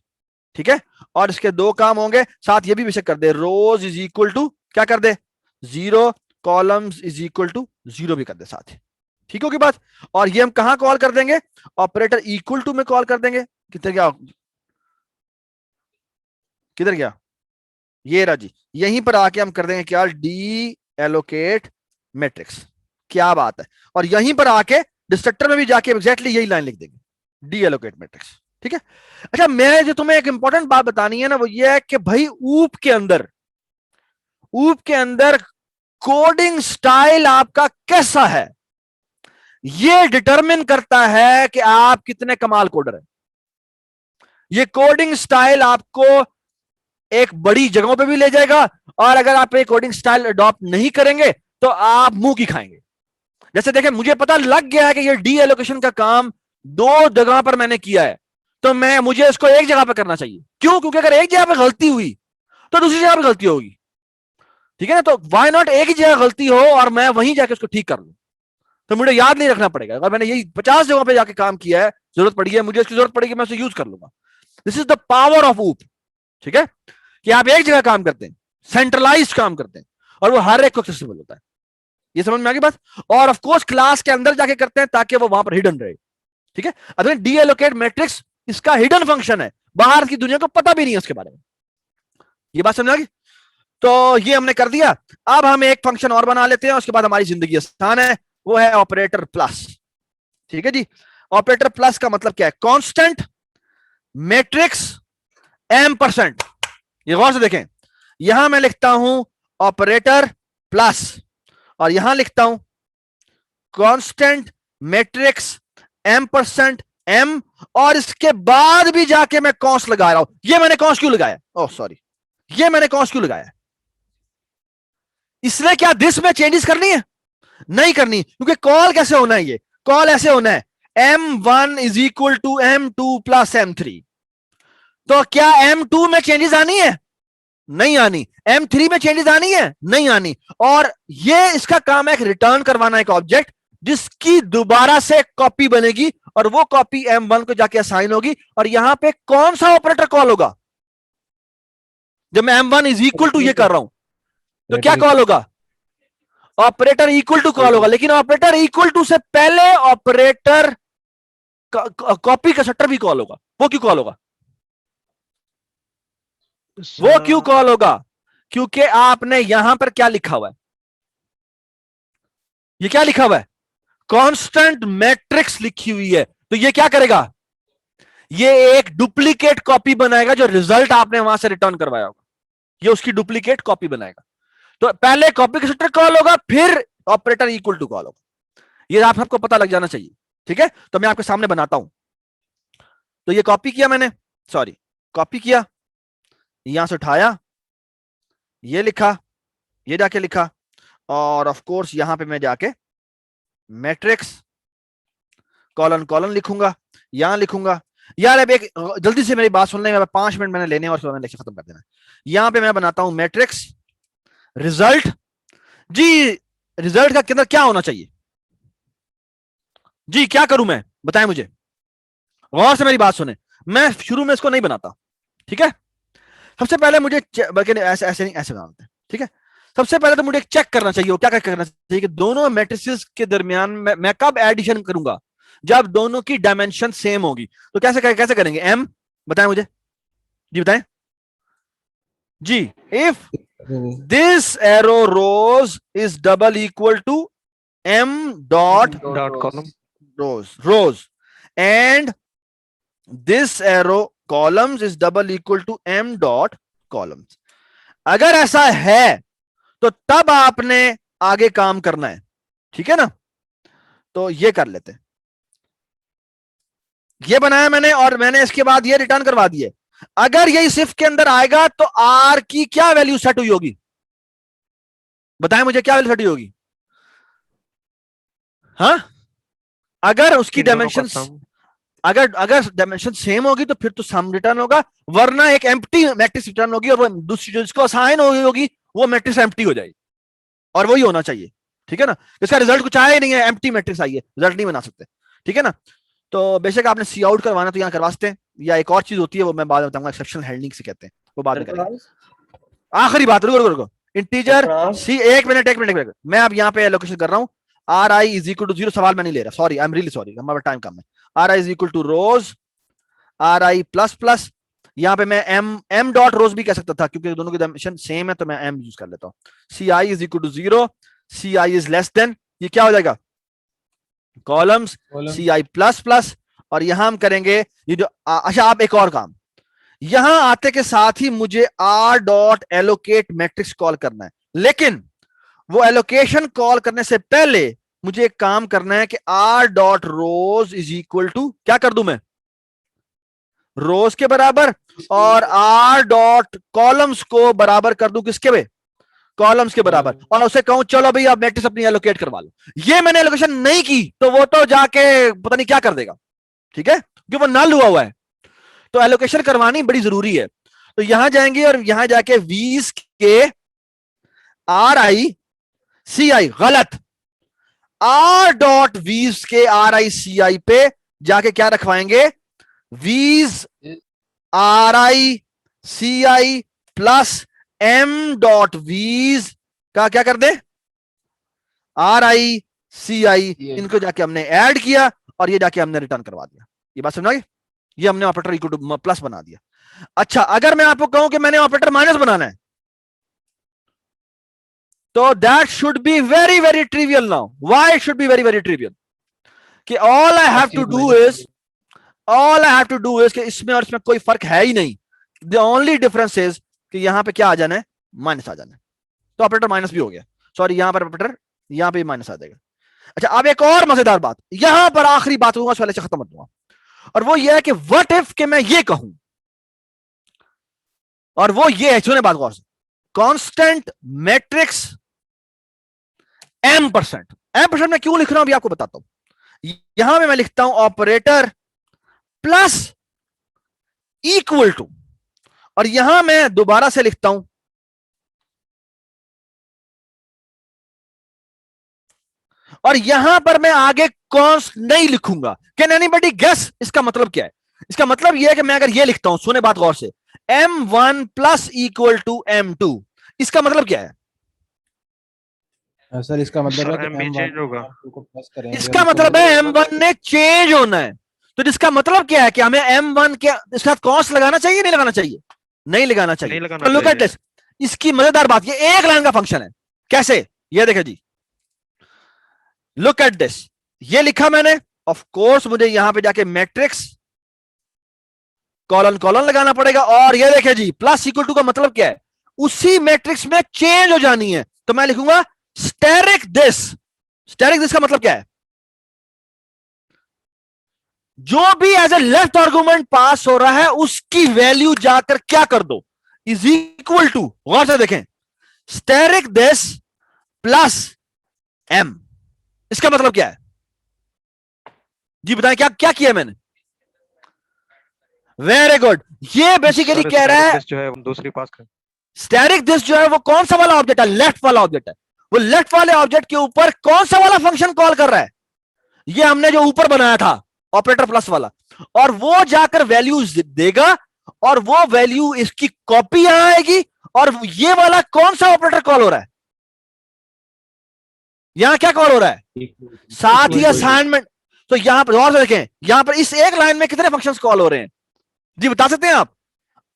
ठीक है। और इसके दो काम होंगे, साथ ये भी बेशक कर दे, रोज इज इक्वल टू क्या कर दे 0, कॉलम्स इज इक्वल टू 0 भी कर दे साथ ही, ठीक होगी बात। और ये हम कहां कॉल कर देंगे, ऑपरेटर इक्वल टू में कॉल कर देंगे। किधर गया, किधर गया, ये रहा जी, यहीं पर आके हम कर देंगे क्या, डी एलोकेट मैट्रिक्स, क्या बात है। और यहीं पर आके डिस्ट्रक्टर में भी जाके एग्जैक्टली यही लाइन लिख देंगे, डी एलोकेट मैट्रिक्स, ठीक है। अच्छा, मैं जो तुम्हें एक इंपॉर्टेंट बात बतानी है ना, वो ये है कि भाई ऊप के अंदर कोडिंग स्टाइल आपका कैसा है, ये डिटरमिन करता है कि आप कितने कमाल कोडर हैं। ये कोडिंग स्टाइल आपको एक बड़ी जगहों पे भी ले जाएगा, और अगर आप ये कोडिंग स्टाइल अडॉप्ट नहीं करेंगे तो आप मुंह की खाएंगे। जैसे देखें, मुझे पता लग गया है कि ये डी एलोकेशन का काम 2 जगह पर मैंने किया है, तो मुझे इसको एक जगह पर करना चाहिए। क्यों, क्योंकि अगर एक जगह पर गलती हुई तो दूसरी जगह पर गलती होगी, ठीक है ना। तो व्हाई नॉट एक ही जगह गलती हो और मैं वहीं जाके उसको ठीक कर लूं, तो मुझे याद नहीं रखना पड़ेगा। अगर मैंने यही 50 जगहों पे जाके काम किया है, जरूरत पड़ी है मुझे, इसकी जरूरत पड़ेगी, मैं उसे यूज कर लूंगा। This is the power of ऊप, ठीक है, कि आप एक जगह काम करते हैं, सेंट्रलाइज्ड काम करते हैं, और वो हर एक को एक्सेसिबल होता है। ये समझ में आ गई बात। और ऑफ कोर्स क्लास के अंदर जाके करते हैं ताकि वो वहां पर हिडन रहे, ठीक है। अगर डी एलोकेट मैट्रिक्स इसका हिडन फंक्शन है, बाहर की दुनिया को पता भी नहीं है उसके बारे में। ये बात समझ आ गई। तो ये हमने कर दिया। अब हम एक फंक्शन और बना लेते हैं, उसके बाद हमारी जिंदगी आसान है, वो है ऑपरेटर प्लस, ठीक है जी। ऑपरेटर प्लस का मतलब क्या है, कांस्टेंट मैट्रिक्स m%। ये गौर से देखें, यहां मैं लिखता हूं ऑपरेटर प्लस, और यहां लिखता हूं कांस्टेंट मैट्रिक्स m%, m, और इसके बाद भी जाके मैं कॉन्स लगा रहा हूं। ये मैंने कॉन्स क्यों लगाया, ओह सॉरी, ये मैंने कॉन्स क्यों लगाया, इसलिए क्या दिस में चेंजेस करनी है, नहीं करनी, क्योंकि कॉल कैसे होना है, ये कॉल ऐसे होना है m1 is equal to m2 plus m3। तो क्या m2 में चेंजेस आनी है, नहीं आनी, m3 में चेंजेस आनी है, नहीं आनी। और ये इसका काम है एक रिटर्न करवाना, एक ऑब्जेक्ट जिसकी दोबारा से कॉपी बनेगी, और वो कॉपी m1 को जाके असाइन होगी, और यहां पे कौन सा ऑपरेटर कॉल होगा, जब मैं m1 इज इक्वल टू ये कर रहा हूं तो क्या कॉल होगा, ऑपरेटर इक्वल टू कॉल होगा। लेकिन ऑपरेटर इक्वल टू से पहले ऑपरेटर कॉपी का शटर भी कॉल होगा। वो क्यों कॉल होगा, वो क्यों कॉल होगा, क्योंकि आपने यहां पर क्या लिखा हुआ है, ये क्या लिखा हुआ है, कांस्टेंट मैट्रिक्स लिखी हुई है। तो ये क्या करेगा, ये एक डुप्लीकेट कॉपी बनाएगा, जो रिजल्ट आपने वहां से रिटर्न करवाया होगा, ये उसकी डुप्लीकेट कॉपी बनाएगा। तो पहले कॉपी का शटर कॉल होगा, फिर ऑपरेटर इक्वल टू कॉल होगा। ये आप सबको पता लग जाना चाहिए, ठीक है। तो मैं आपके सामने बनाता हूं। तो ये कॉपी किया मैंने, सॉरी कॉपी किया, यहां से उठाया, ये लिखा, ये जाके लिखा, और ऑफ कोर्स यहां पे मैं जाके मैट्रिक्स कॉलन कॉलन लिखूंगा, यहां लिखूंगा। यार अब एक जल्दी से मेरी बात सुन लेंगे, 5 मिनट मैंने लेने और उसके बाद लेक्चर खत्म कर देना। यहां पे मैं बनाता हूं मैट्रिक्स रिजल्ट। जी रिजल्ट का अंदर क्या होना चाहिए, जी क्या करूं मैं, बताएं मुझे, गौर से मेरी बात सुने। मैं शुरू में इसको नहीं बनाता, ठीक है। सबसे पहले मुझे ऐसे ऐसे नहीं, ऐसे बनाते हैं, ठीक है। सबसे पहले तो मुझे चेक करना चाहिए, क्या करना चाहिए कि दोनों मैट्रिसेस के दरमियान मैं कब एडिशन करूंगा, जब दोनों की डायमेंशन सेम होगी। तो कैसे करेंगे, m बताएं मुझे, जी बताएं जी। If this arrow rows is double equal to m dot column rows and this arrow columns is double equal to m dot columns। अगर ऐसा है तो तब आपने आगे काम करना है, ठीक है ना। तो ये कर लेते हैं, ये बनाया मैंने और मैंने इसके बाद ये रिटर्न करवा दिए। अगर ये इफ के अंदर आएगा तो आर की क्या वैल्यू सेट हुई होगी, बताएं मुझे क्या वैल्यू सेट हुई होगी। हाँ, अगर उसकी डायमेंशन, अगर अगर डायमेंशन सेम होगी तो फिर तो सम रिटर्न होगा, वरना एक एम्प्टी मैट्रिक्स रिटर्न होगी और वो दूसरी जो इसको असाइन होगी वो मैट्रिक्स एम्प्टी हो जाएगी, और वही होना चाहिए, ठीक है ना। इसका रिजल्ट कुछ आया ही नहीं है, एम्प्टी मैट्रिक्स आई है, रिजल्ट नहीं बना सकते, ठीक है ना। तो बेशक आपने सी आउट करवाना तो यहाँ करवा सकते हैं, या एक और चीज होती है वो मैं बाद में बताऊंगा, एक्सेप्शनल हैंडलिंग से कहते हैं, वो बाद में करेंगे। आखिरी बात, रुको रुको रुको, इंटीजर सी, एक मिनट, मैं अब यहाँ पे एलोकेशन कर रहा हूँ। R I is equal to 0, सवाल मैं नहीं ले रहा, sorry, I am really sorry, हमारा टाइम कम है। R I is equal to rows, R I plus plus, यहाँ पे मैं एम डॉट रोज भी कह सकता था क्योंकि दोनों की डायमेंशन सेम है, तो मैं एम यूज कर लेता हूँ। C I is equal to 0, C I is less than, ये क्या हो जाएगा, columns C I plus plus, और यहां हम करेंगे ये जो अच्छा, आप एक और काम, यहां आते के साथ ही मुझे R dot allocate matrix call करना है, लेकिन वो एलोकेशन कॉल करने से पहले मुझे एक काम करना है कि R dot rows is equal to, क्या कर दूं मैं, रोज के बराबर, और आर डॉट कॉलम्स को बराबर कर दूं किसके पे, कॉलम्स के बराबर, और उसे कहूं चलो भाई आप मैट्रिक्स अपनी एलोकेट करवा लो। ये मैंने एलोकेशन नहीं की तो वो तो जाके पता नहीं क्या कर देगा, ठीक है, क्योंकि वो नल हुआ है। तो एलोकेशन करवानी बड़ी जरूरी है। तो यहां जाएंगे और यहां जाके वीज के आर आई सी आई, गलत, आर डॉट वीज के आर आई सी आई पे जाके क्या रखवाएंगे, वीज R I C I plus M dot वीज का क्या कर दे, आर आई सी आई, इनको जाके हमने ऐड किया और ये जाके हमने रिटर्न करवा दिया। ये बात समझ, ये हमने ऑपरेटर इक्वल टू प्लस बना दिया। अच्छा, अगर मैं आपको कहूं कि मैंने ऑपरेटर माइनस बनाना है, तो that should be very very trivial now. Why it should be very very trivial, कि all I have to do is कि इसमें और इसमें कोई फर्क है ही नहीं। द ओनली डिफरेंस इज कि यहां पे क्या आ जाना है, माइनस आ जाना है, तो ऑपरेटर माइनस भी हो गया, सॉरी यहां पर ऑपरेटर यहां पे माइनस आ जाएगा। अच्छा, अब एक और मजेदार बात, यहां पर आखिरी बात होगा, पहले से खत्म कर दूंगा, और वो ये है कि व्हाट इफ के मैं ये कहूं, और वो ये है, सुने बात गौर से, कांस्टेंट मैट्रिक्स m%, m% में क्यों लिख रहा हूं अभी आपको बताता हूं। यहां पे मैं लिखता हूं ऑपरेटर प्लस इक्वल टू, और यहां मैं दोबारा से लिखता हूं और यहां पर मैं आगे कॉन्स्ट नहीं लिखूंगा। कैन एनीबडी गेस इसका मतलब क्या है? इसका मतलब यह है कि मैं अगर यह लिखता हूं, सुने बात गौर से, m1 plus equal to m2, इसका मतलब क्या है? सर इसका मतलब है कि M1 चेंज होगा, को प्लस करेंगे, इसका मतलब है m1 ने चेंज होना है। तो जिसका मतलब क्या है कि हमें m1 के इसके साथ कॉस्ट लगाना चाहिए, नहीं लगाना चाहिए? नहीं लगाना चाहिए। तो लुक एट दिस, इसकी मजेदार बात, ये एक लाइन का फंक्शन है। कैसे? ये देखें जी, लुक एट दिस, ये लिखा मैंने, ऑफ कोर्स मुझे यहां पे जाके मैट्रिक्स कॉलन कॉलन लगाना पड़ेगा, और ये देखें जी, प्लस इक्वल टू का मतलब क्या है? उसी मैट्रिक्स में चेंज हो जानी है। तो मैं लिखूंगा स्टेरिक दिस। स्टेरिक दिस का मतलब क्या है? जो भी एज ए लेफ्ट आर्गुमेंट पास हो रहा है उसकी वैल्यू जाकर क्या कर दो, इज इक्वल टू, गौर से देखें, स्टेरिक दिस प्लस m। इसका मतलब क्या है जी, बताएं क्या क्या किया मैंने? वेरी गुड, ये बेसिकली कह रहा है जो है दूसरी पास कर, स्टैटिक दिस जो है वो कौन सा वाला ऑब्जेक्ट है? लेफ्ट वाला ऑब्जेक्ट है। वो लेफ्ट वाले ऑब्जेक्ट के ऊपर कौन सा वाला फंक्शन कॉल कर रहा है? ये हमने जो ऊपर बनाया था ऑपरेटर प्लस वाला, और वो जाकर वैल्यूज देगा, और वो वैल्यू इसकी कॉपी यहां आएगी, और ये वाला कौन सा ऑपरेटर कॉल हो रहा है? यहां क्या कॉल हो रहा है? साथ ही असाइनमेंट। तो यहां पर और देखें, यहां पर इस एक लाइन में कितने फंक्शंस कॉल हो रहे हैं जी, बता सकते हैं आप?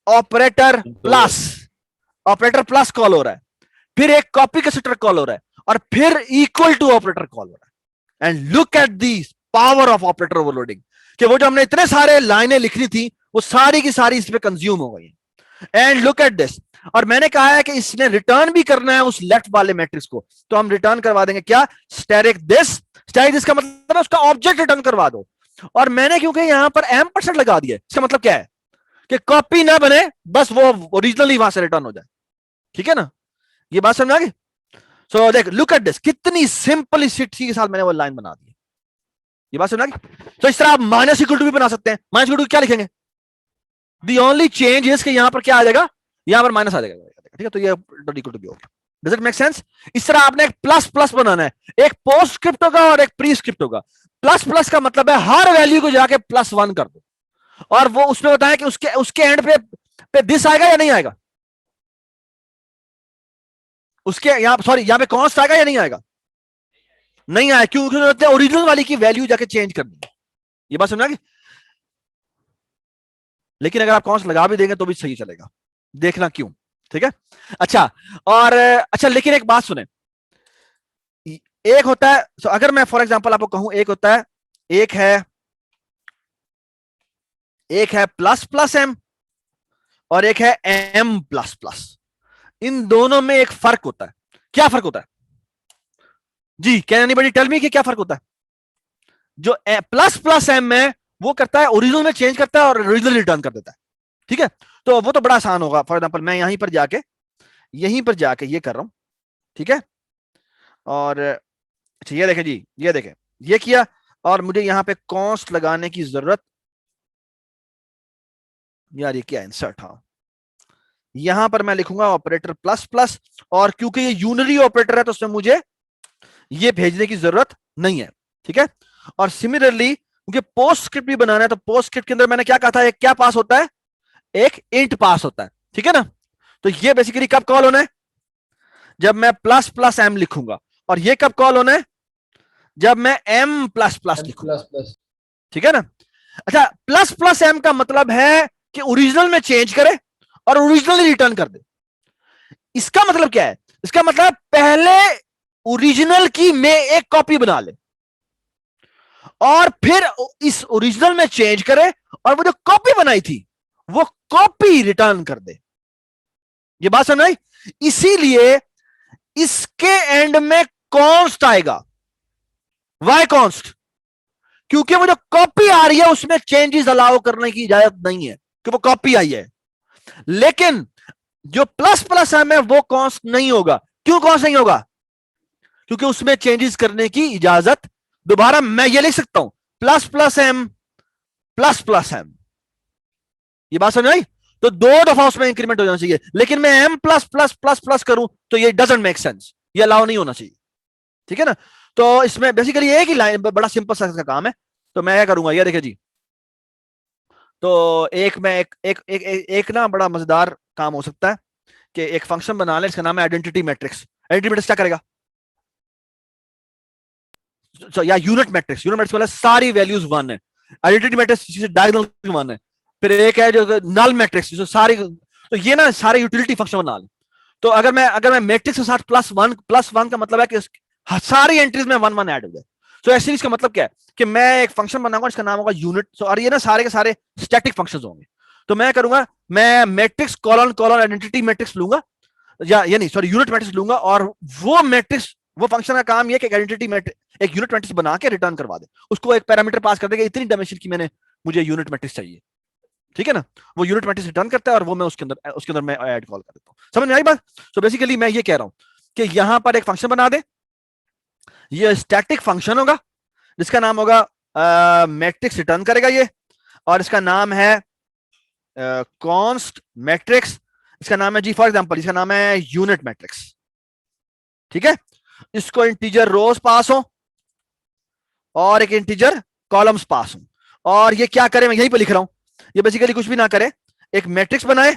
Operator plus, operator plus call हो रहा है, फिर एक कॉपी कंस्ट्रक्टर कॉल हो रहा है, और फिर इक्वल टू ऑपरेटर कॉल हो रहा है। And look at the power of operator overloading, कि वो जो हमने इतने सारे लाइनें लिखनी थी वो सारी की सारी इस पे कंज्यूम हो गई। एंड लुक एट दिस, और मैंने कहा है कि इसने रिटर्न भी करना है उस लेफ्ट वाले मैट्रिक्स को, तो हम रिटर्न करवा देंगे क्या, स्टैटिक दिस। स्टैटिक दिस का मतलब है उसका ऑब्जेक्ट रिटर्न करवा दो। और मैंने क्योंकि यहां पर m% लगा दिया, इसका मतलब क्या है कि कॉपी ना बने, बस वो ओरिजिनली वहां से रिटर्न हो जाए। ठीक है ना, ये बात समझ आ गई। सो देख, लुक एट दिस, कितनी सिंपलिसिटी के साथ मैंने वो लाइन बना दी। ये बात समझ आ गई। तो इस तरह आप माइनस इक्वल टू भी बना सकते हैं। माइनस इक्वल टू क्या लिखेंगे, दी ओनली चेंज इज कि यहां पर क्या आ जाएगा, यहां पर माइनस आ जाएगा। ठीक है, तो ये इक्वल टू भी होगा। Does it make sense? इस तरह आपने एक प्लस प्लस बनाना है, एक पोस्ट स्क्रिप्ट होगा और एक प्री स्क्रिप्ट होगा। प्लस प्लस का मतलब है हर वैल्यू को जाके +1 कर दो, और वो उसमें बताया कि उसके एंड पे दिस आएगा या नहीं आएगा, उसके यहां पे कॉन्स्ट आएगा या नहीं आएगा, नहीं आया, क्योंकि ओरिजिनल वाली की वैल्यू जाके चेंज करनी है। ये बात समझा? लेकिन अगर आप कॉन्स्ट लगा भी देंगे तो भी सही चलेगा, देखना क्यों। ठीक है, अच्छा। और अच्छा, लेकिन एक बात सुने, एक होता है, अगर मैं फॉर एग्जांपल आपको कहूं, एक होता है, एक है प्लस प्लस एम और एक है m प्लस प्लस। इन दोनों में एक फर्क होता है। क्या फर्क होता है जी, कैन एनीबॉडी टेल मी कि क्या फर्क होता है? जो प्लस प्लस एम है वो करता है ओरिजिनल में चेंज करता है और ओरिजिनल रिटर्न कर देता है। ठीक है, तो वो तो बड़ा आसान होगा। फॉर एग्जांपल मैं यहीं पर जाके ये कर रहा हूं। ठीक है, और अच्छा ये देखें जी, ये देखें, ये किया, और मुझे यहां पे कॉन्स्ट लगाने की जरूरत, यार ये क्या इंसर्ट, हाँ, यहां पर मैं लिखूंगा ऑपरेटर प्लस प्लस, और क्योंकि ये यूनरी ऑपरेटर है तो उसमें मुझे ये भेजने की जरूरत नहीं है। ठीक है, और सिमिलरली क्योंकि पोस्ट स्क्रिप्ट भी बनाना है, तो पोस्ट स्क्रिप्ट के अंदर मैंने क्या कहा था, एक क्या पास होता है, एक इंट पास होता है। ठीक है ना, तो ये बेसिकली कब कॉल होना है, जब मैं प्लस प्लस एम लिखूंगा, और ये कब कॉल होना है, जब मैं m प्लस प्लस लिखूंगा। ठीक है ना, अच्छा, प्लस प्लस एम का मतलब है कि ओरिजिनल में चेंज करे और ओरिजिनल रिटर्न कर दे। इसका मतलब क्या है, इसका मतलब पहले ओरिजिनल की में एक कॉपी बना ले और फिर इस ओरिजिनल में चेंज करे, और वो जो कॉपी बनाई थी वो कॉपी रिटर्न कर दे। ये बात समझ आई? इसीलिए इसके एंड में कॉन्स्ट आएगा, वाई कॉन्स्ट, क्योंकि वो जो कॉपी आ रही है उसमें चेंजेस अलाउ करने की इजाजत नहीं है, कि वो कॉपी आई है। लेकिन जो प्लस प्लस एम है वो कॉन्स्ट नहीं होगा। क्यों कॉन्स्ट नहीं होगा? क्योंकि उसमें चेंजेस करने की इजाजत, दोबारा मैं ये लिख सकता हूं, plus plus M plus plus M. ये बात समझ आई? तो 2 दफा उसमें इंक्रीमेंट हो जाना चाहिए, लेकिन मैं m plus plus plus plus करूं तो ये डजंट मेक सेंस, ये अलाउ नहीं होना चाहिए। ठीक है ना, तो इसमें बेसिकली एक ही लाइन, बड़ा सिंपल सा का काम है। तो मैं क्या करूंगा, ये देखिए जी, तो एक ना बड़ा मजेदार काम हो सकता है कि एक फंक्शन बना ले, इसका नाम है आइडेंटिटी मैट्रिक्स। आइडेंटिटी मैट्रिक्स क्या करेगा, या यूनिट मैट्रिक्स। यूनिट मैट्रिक्स वाला सारी वैल्यूज 1 है, आइडेंटिटी मैट्रिक्स डायगोनल 1 है। फिर एक है जो नल मैट्रिक्स, जो सारी, तो ये ना सारे यूटिलिटी फंक्शन बना ले। तो अगर मैं मैट्रिक्स के साथ +1 का मतलब है कि सारी एंट्रीज में 1 1 ऐड हो जाए। तो ऐसे इसका मतलब क्या है कि मैं एक फंक्शन बनाऊंगा, इसका नाम होगा यूनिट। और ये ना सारे के सारे स्टैटिक फंक्शंस होंगे। तो मैं करूंगा, मैं matrix colon colon identity matrix लूंगा, या नहीं सॉरी यूनिट मैट्रिक्स लूंगा, और वो मैट्रिक्स, वो फंक्शन का काम ये कि आइडेंटिटी मैट्रिक्स, एक यूनिट मैट्रिक्स बना के रिटर्न करवा दे। उसको एक पैरामीटर पास कर देगा, इतनी डायमेंशन की मुझे यूनिट मैट्रिक्स चाहिए। ठीक है ना, वो यूनिट मैट्रिक्स रिटर्न करता है, और वो मैं उसके अंदर मैं ऐड कॉल कर देता हूं। समझ में आई बात? तो बेसिकली मैं ये कह रहा हूं कि यहां पर एक फंक्शन बना दे, ये स्टैटिक फंक्शन होगा जिसका नाम होगा मैट्रिक्स रिटर्न करेगा ये, और इसका नाम है कॉन्स्ट मैट्रिक्स। इसका नाम है जी, फॉर एग्जांपल इसका नाम है यूनिट मैट्रिक्स। ठीक है, इसको इंटीजर रोज पास हो और एक इंटीजर कॉलम्स पास हो, और ये क्या करे, मैं यहीं पे लिख रहा हूं, ये बेसिकली कुछ भी ना करे, एक मैट्रिक्स बनाए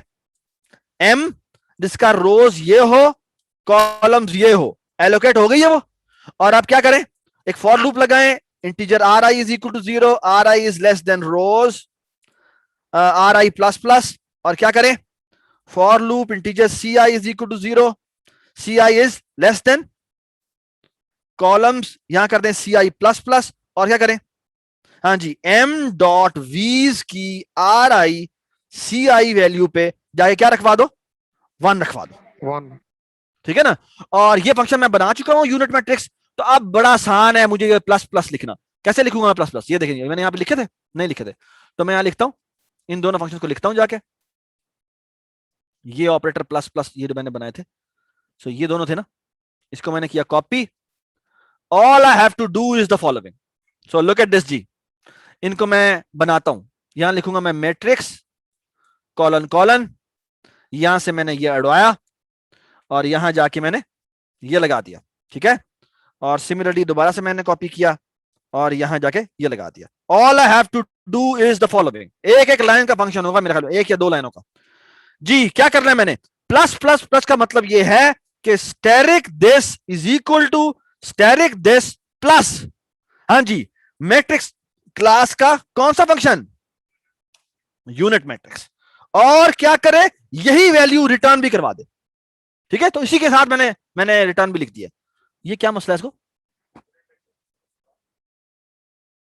m जिसका रोज ये हो, कॉलम्स ये हो, एलोकेट हो गई है वो। और आप क्या करें, एक फॉर लूप लगाएं, integer ri is equal to 0, ri is less than rows ri plus plus, और क्या करें, for loop integer ci is equal to 0, ci is less than columns, यहां कर दें ci प्लस प्लस, और क्या करें, हाँ जी, m डॉट वीज की ri ci वैल्यू पे जाके क्या रखवा दो, 1 रखवा दो, 1 ठीक है ना। और ये फंक्शन मैं बना चुका हूं यूनिट मैट्रिक्स। तो अब बड़ा आसान है मुझे ये प्लस प्लस लिखना। कैसे लिखूंगा मैं प्लस प्लस, ये देखेंगे मैंने यहाँ पे लिखे थे, नहीं लिखे थे, तो मैं यहाँ लिखता हूं, इन दोनों फंक्शन को लिखता हूं जाके। ये ऑपरेटर प्लस प्लस ये जो मैंने बनाए थे, सो ये दोनों थे ना, इसको मैंने किया copy. All I have to do is the following, so look at this जी, इनको मैं बनाता हूं। यहां लिखूंगा मैं मैट्रिक्स कॉलन कॉलन, यहां से मैंने ये अड़वाया और यहां जाके मैंने ये लगा दिया, ठीक है। और सिमिलरली दोबारा से मैंने कॉपी किया और यहां जाके ये लगा दिया। All I have to do is the following, एक एक लाइन का फंक्शन होगा मेरे ख्याल में, 1 या 2 लाइनों का। जी क्या करना है मैंने, प्लस प्लस प्लस का मतलब ये है कि static this is equal to static this plus, हाँ जी, मैट्रिक्स क्लास का कौन सा फंक्शन, यूनिट मैट्रिक्स। और क्या करे, यही वैल्यू रिटर्न भी करवा दे, ठीक है। तो इसी के साथ मैंने रिटर्न भी लिख दिया। ये क्या मसला है इसको,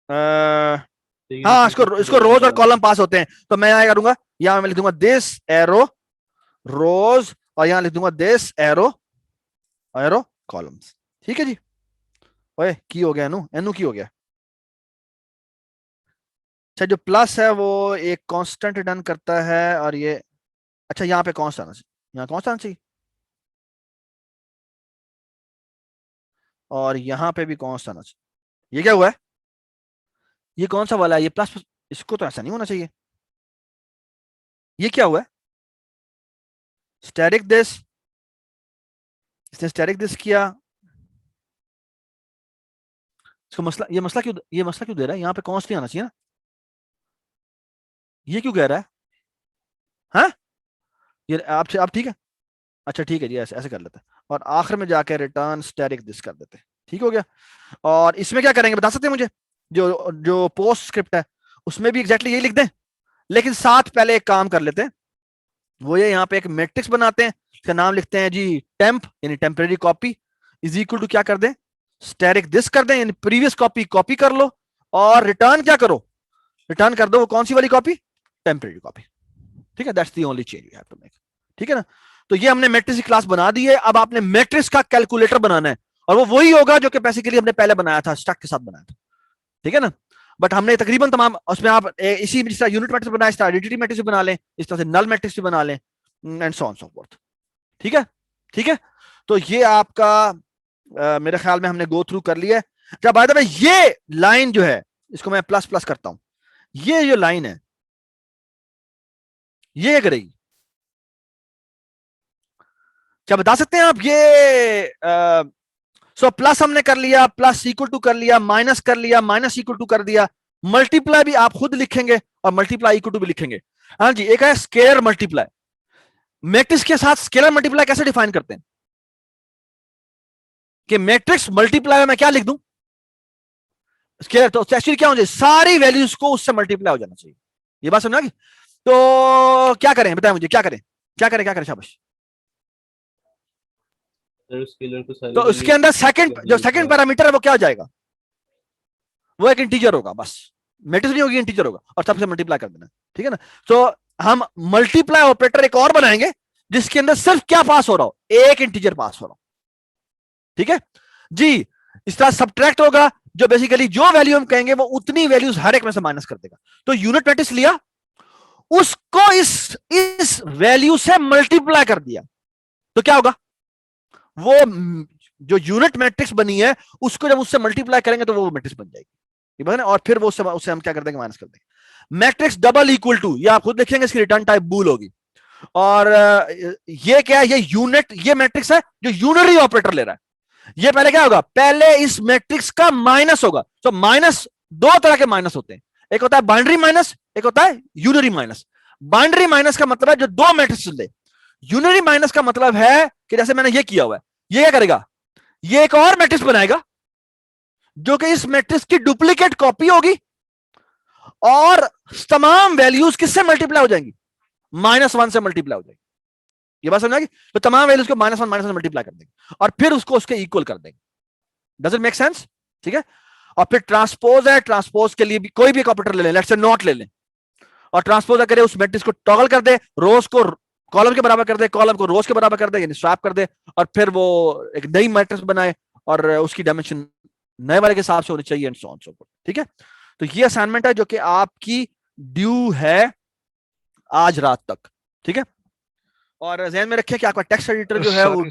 हाँ, इसको रोज और कॉलम पास होते हैं, तो मैं यहां करूंगा, यहां मैं लिख दूंगा दिस एरो रोज और यहां लिख दूंगा दिस एरो एरो कॉलम्स, ठीक है जी। ओए की हो गया एनु, एनु की हो गया। अच्छा जो प्लस है वो एक कांस्टेंट रिटर्न करता है और ये, अच्छा यहाँ पे कौन सा आना चाहिए, यहाँ कौन सा आना चाहिए, और यहाँ पे भी कौन सा आना चाहिए। ये क्या हुआ है, ये कौन सा वाला है, ये प्लस, इसको तो ऐसा नहीं होना चाहिए। ये क्या हुआ है, स्टैटिक दिस, इसने स्टैटिक दिस किया, इसको मसला, ये मसला क्यों दे रहा है, यहाँ पे कौन सा नहीं आना चाहिए ना, ये क्यों कह रहा है, हाँ ये आप ठीक है, अच्छा ठीक है जी, ऐसे कर लेते हैं और आखिर में जाके रिटर्न स्टैटिक दिस कर देते हैं, ठीक हो गया। और इसमें क्या करेंगे बता सकते हैं मुझे, जो जो पोस्ट स्क्रिप्ट है उसमें भी एग्जैक्टली यही लिख दें, लेकिन साथ पहले एक काम कर लेते हैं, वो ये यहाँ पे एक मैट्रिक्स बनाते हैं, इसका नाम लिखते हैं जी टेम्प, यानी temporary copy, is equal to क्या कर दें, स्टैटिक दिस कर दें, यानी प्रीवियस कॉपी कर लो, और रिटर्न क्या करो, रिटर्न कर दो वो कौन सी वाली कॉपी, टेम्परेरी कॉपी, ठीक है। That's the only change you have to make, ठीक है ना। तो ये हमने मैट्रिक्स की क्लास बना दी है, अब आपने मैट्रिक्स का कैलकुलेटर बनाना है, और वो वही होगा जो कि बेसिकली हमने पहले बनाया था, स्ट्रक्ट के साथ बनाया था, ठीक है ना। बट हमने तकरीबन तमाम उसमें आप इसी जिस तरह यूनिट मैट्रिक्स बनाया, इस तरह आइडेंटिटी मैट्रिक्स भी बना लें, इस तरह से नल मैट्रिक्स भी बना लें, and so on so fourth, ठीक है, ठीक है। तो ये आपका मेरे ख्याल में हमने गो थ्रू कर लिया है। जब बाय द वे ये लाइन जो है, इसको मैं प्लस प्लस करता हूं, ये जो लाइन है ये करेगी, क्या बता सकते हैं आप, ये सो प्लस हमने कर लिया, प्लस इक्वल टू कर लिया, माइनस कर लिया, माइनस इक्वल टू कर दिया, मल्टीप्लाई भी आप खुद लिखेंगे और मल्टीप्लाई इक्वल टू भी लिखेंगे, हाँ जी। एक है स्केलर मल्टीप्लाई, मैट्रिक्स के साथ स्केलर मल्टीप्लाई कैसे डिफाइन करते हैं, कि मैट्रिक्स मल्टीप्लाई में मैं क्या लिख दूं, स्केलर, तो एक्चुअली क्या हो जाए, सारी वैल्यूज को उससे मल्टीप्लाई हो जाना चाहिए, ये बात समझा। तो क्या करें बताएं मुझे, क्या करें शाबाश। तो उसके अंदर जो सेकंड पैरामीटर है वो क्या हो जाएगा, वो एक इंटीजर होगा, बस मैट्रिक्स नहीं होगी, इंटीजर होगा, और सबसे मल्टीप्लाई कर देना, ठीक है ना। तो हम मल्टीप्लाई ऑपरेटर एक और बनाएंगे जिसके अंदर सिर्फ क्या पास हो रहा हो, एक इंटीजर पास हो रहा हो, ठीक है जी। इस तरह सब्ट्रैक्ट होगा, जो बेसिकली जो वैल्यू हम कहेंगे वो उतनी वैल्यूज हर एक में से माइनस कर देगा। तो यूनिट मैट्रिक्स लिया, उसको इस वैल्यू से मल्टीप्लाई कर दिया, तो क्या होगा, वो जो यूनिट मैट्रिक्स बनी है उसको जब उससे मल्टीप्लाई करेंगे तो वो मैट्रिक्स बन जाएगी, ये बात है। और फिर वो उससे हम क्या कर देंगे, माइनस कर देंगे। मैट्रिक्स डबल इक्वल टू, ये आप खुद देखेंगे, इसकी रिटर्न टाइप बूल होगी। और ये क्या है, ये यूनिट, ये मैट्रिक्स है जो यूनरी ऑपरेटर ले रहा है। ये पहले क्या होगा, पहले इस मैट्रिक्स का माइनस होगा। तो माइनस, दो तरह के माइनस होते हैं, एक होता है बाइनरी माइनस, एक होता है यूनरी माइनस। बाइनरी माइनस का मतलब है जो दो मैट्रिक्स ले, यूनरी माइनस का मतलब है कि जैसे मैंने ये किया हुआ है, ये क्या करेगा, ये एक और मैट्रिक्स बनाएगा जो कि इस मैट्रिक्स की डुप्लीकेट कॉपी होगी, और तमाम वैल्यूज किससे मल्टीप्लाई हो जाएंगी, -1 से मल्टीप्लाई हो जाएगी, ये बात समझ आ गई। तो तमाम वैल्यूज को -1 से मल्टीप्लाई कर देंगे और फिर उसको उसके इक्वल कर देंगे। डज इट मेक सेंस, ठीक है। और फिर ट्रांसपोज है, ट्रांसपोज के लिए भी कोई भी एक ऑपरेटर ले लें, लेट्स से नॉट ले लें, और ट्रांसपोज करे उस मैट्रिक्स को टॉगल कर दे, रोज को कॉलम के बराबर कर दे, कॉलम को रोज के बराबर कर दे, यानी स्वैप कर दे, और फिर वो एक नई मैट्रिक्स बनाए और उसकी डायमेंशन नए वाले के हिसाब से होनी चाहिए, and so on so forth. ठीक है, तो ये असाइनमेंट है जो कि आपकी ड्यू है आज रात तक। ठीक है, और ध्यान में रखिए कि आपका टेक्स्ट एडिटर जो है वो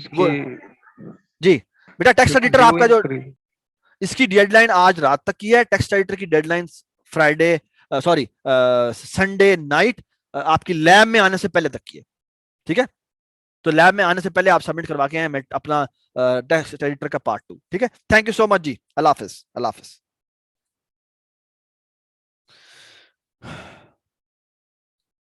जी बेटा, टेक्स्ट एडिटर आपका जो, इसकी डेडलाइन आज रात तक की है। टेक्स्ट एडिटर की deadline Friday sorry Sunday night आपकी लैब में आने से पहले तक की है। ठीक है, तो लैब में आने से पहले आप सबमिट करवा के आए अपना टेक्स्ट एडिटर का पार्ट 2। ठीक है, थैंक यू सो मच जी, अल्लाह हाफिज, अल्लाह हाफिज।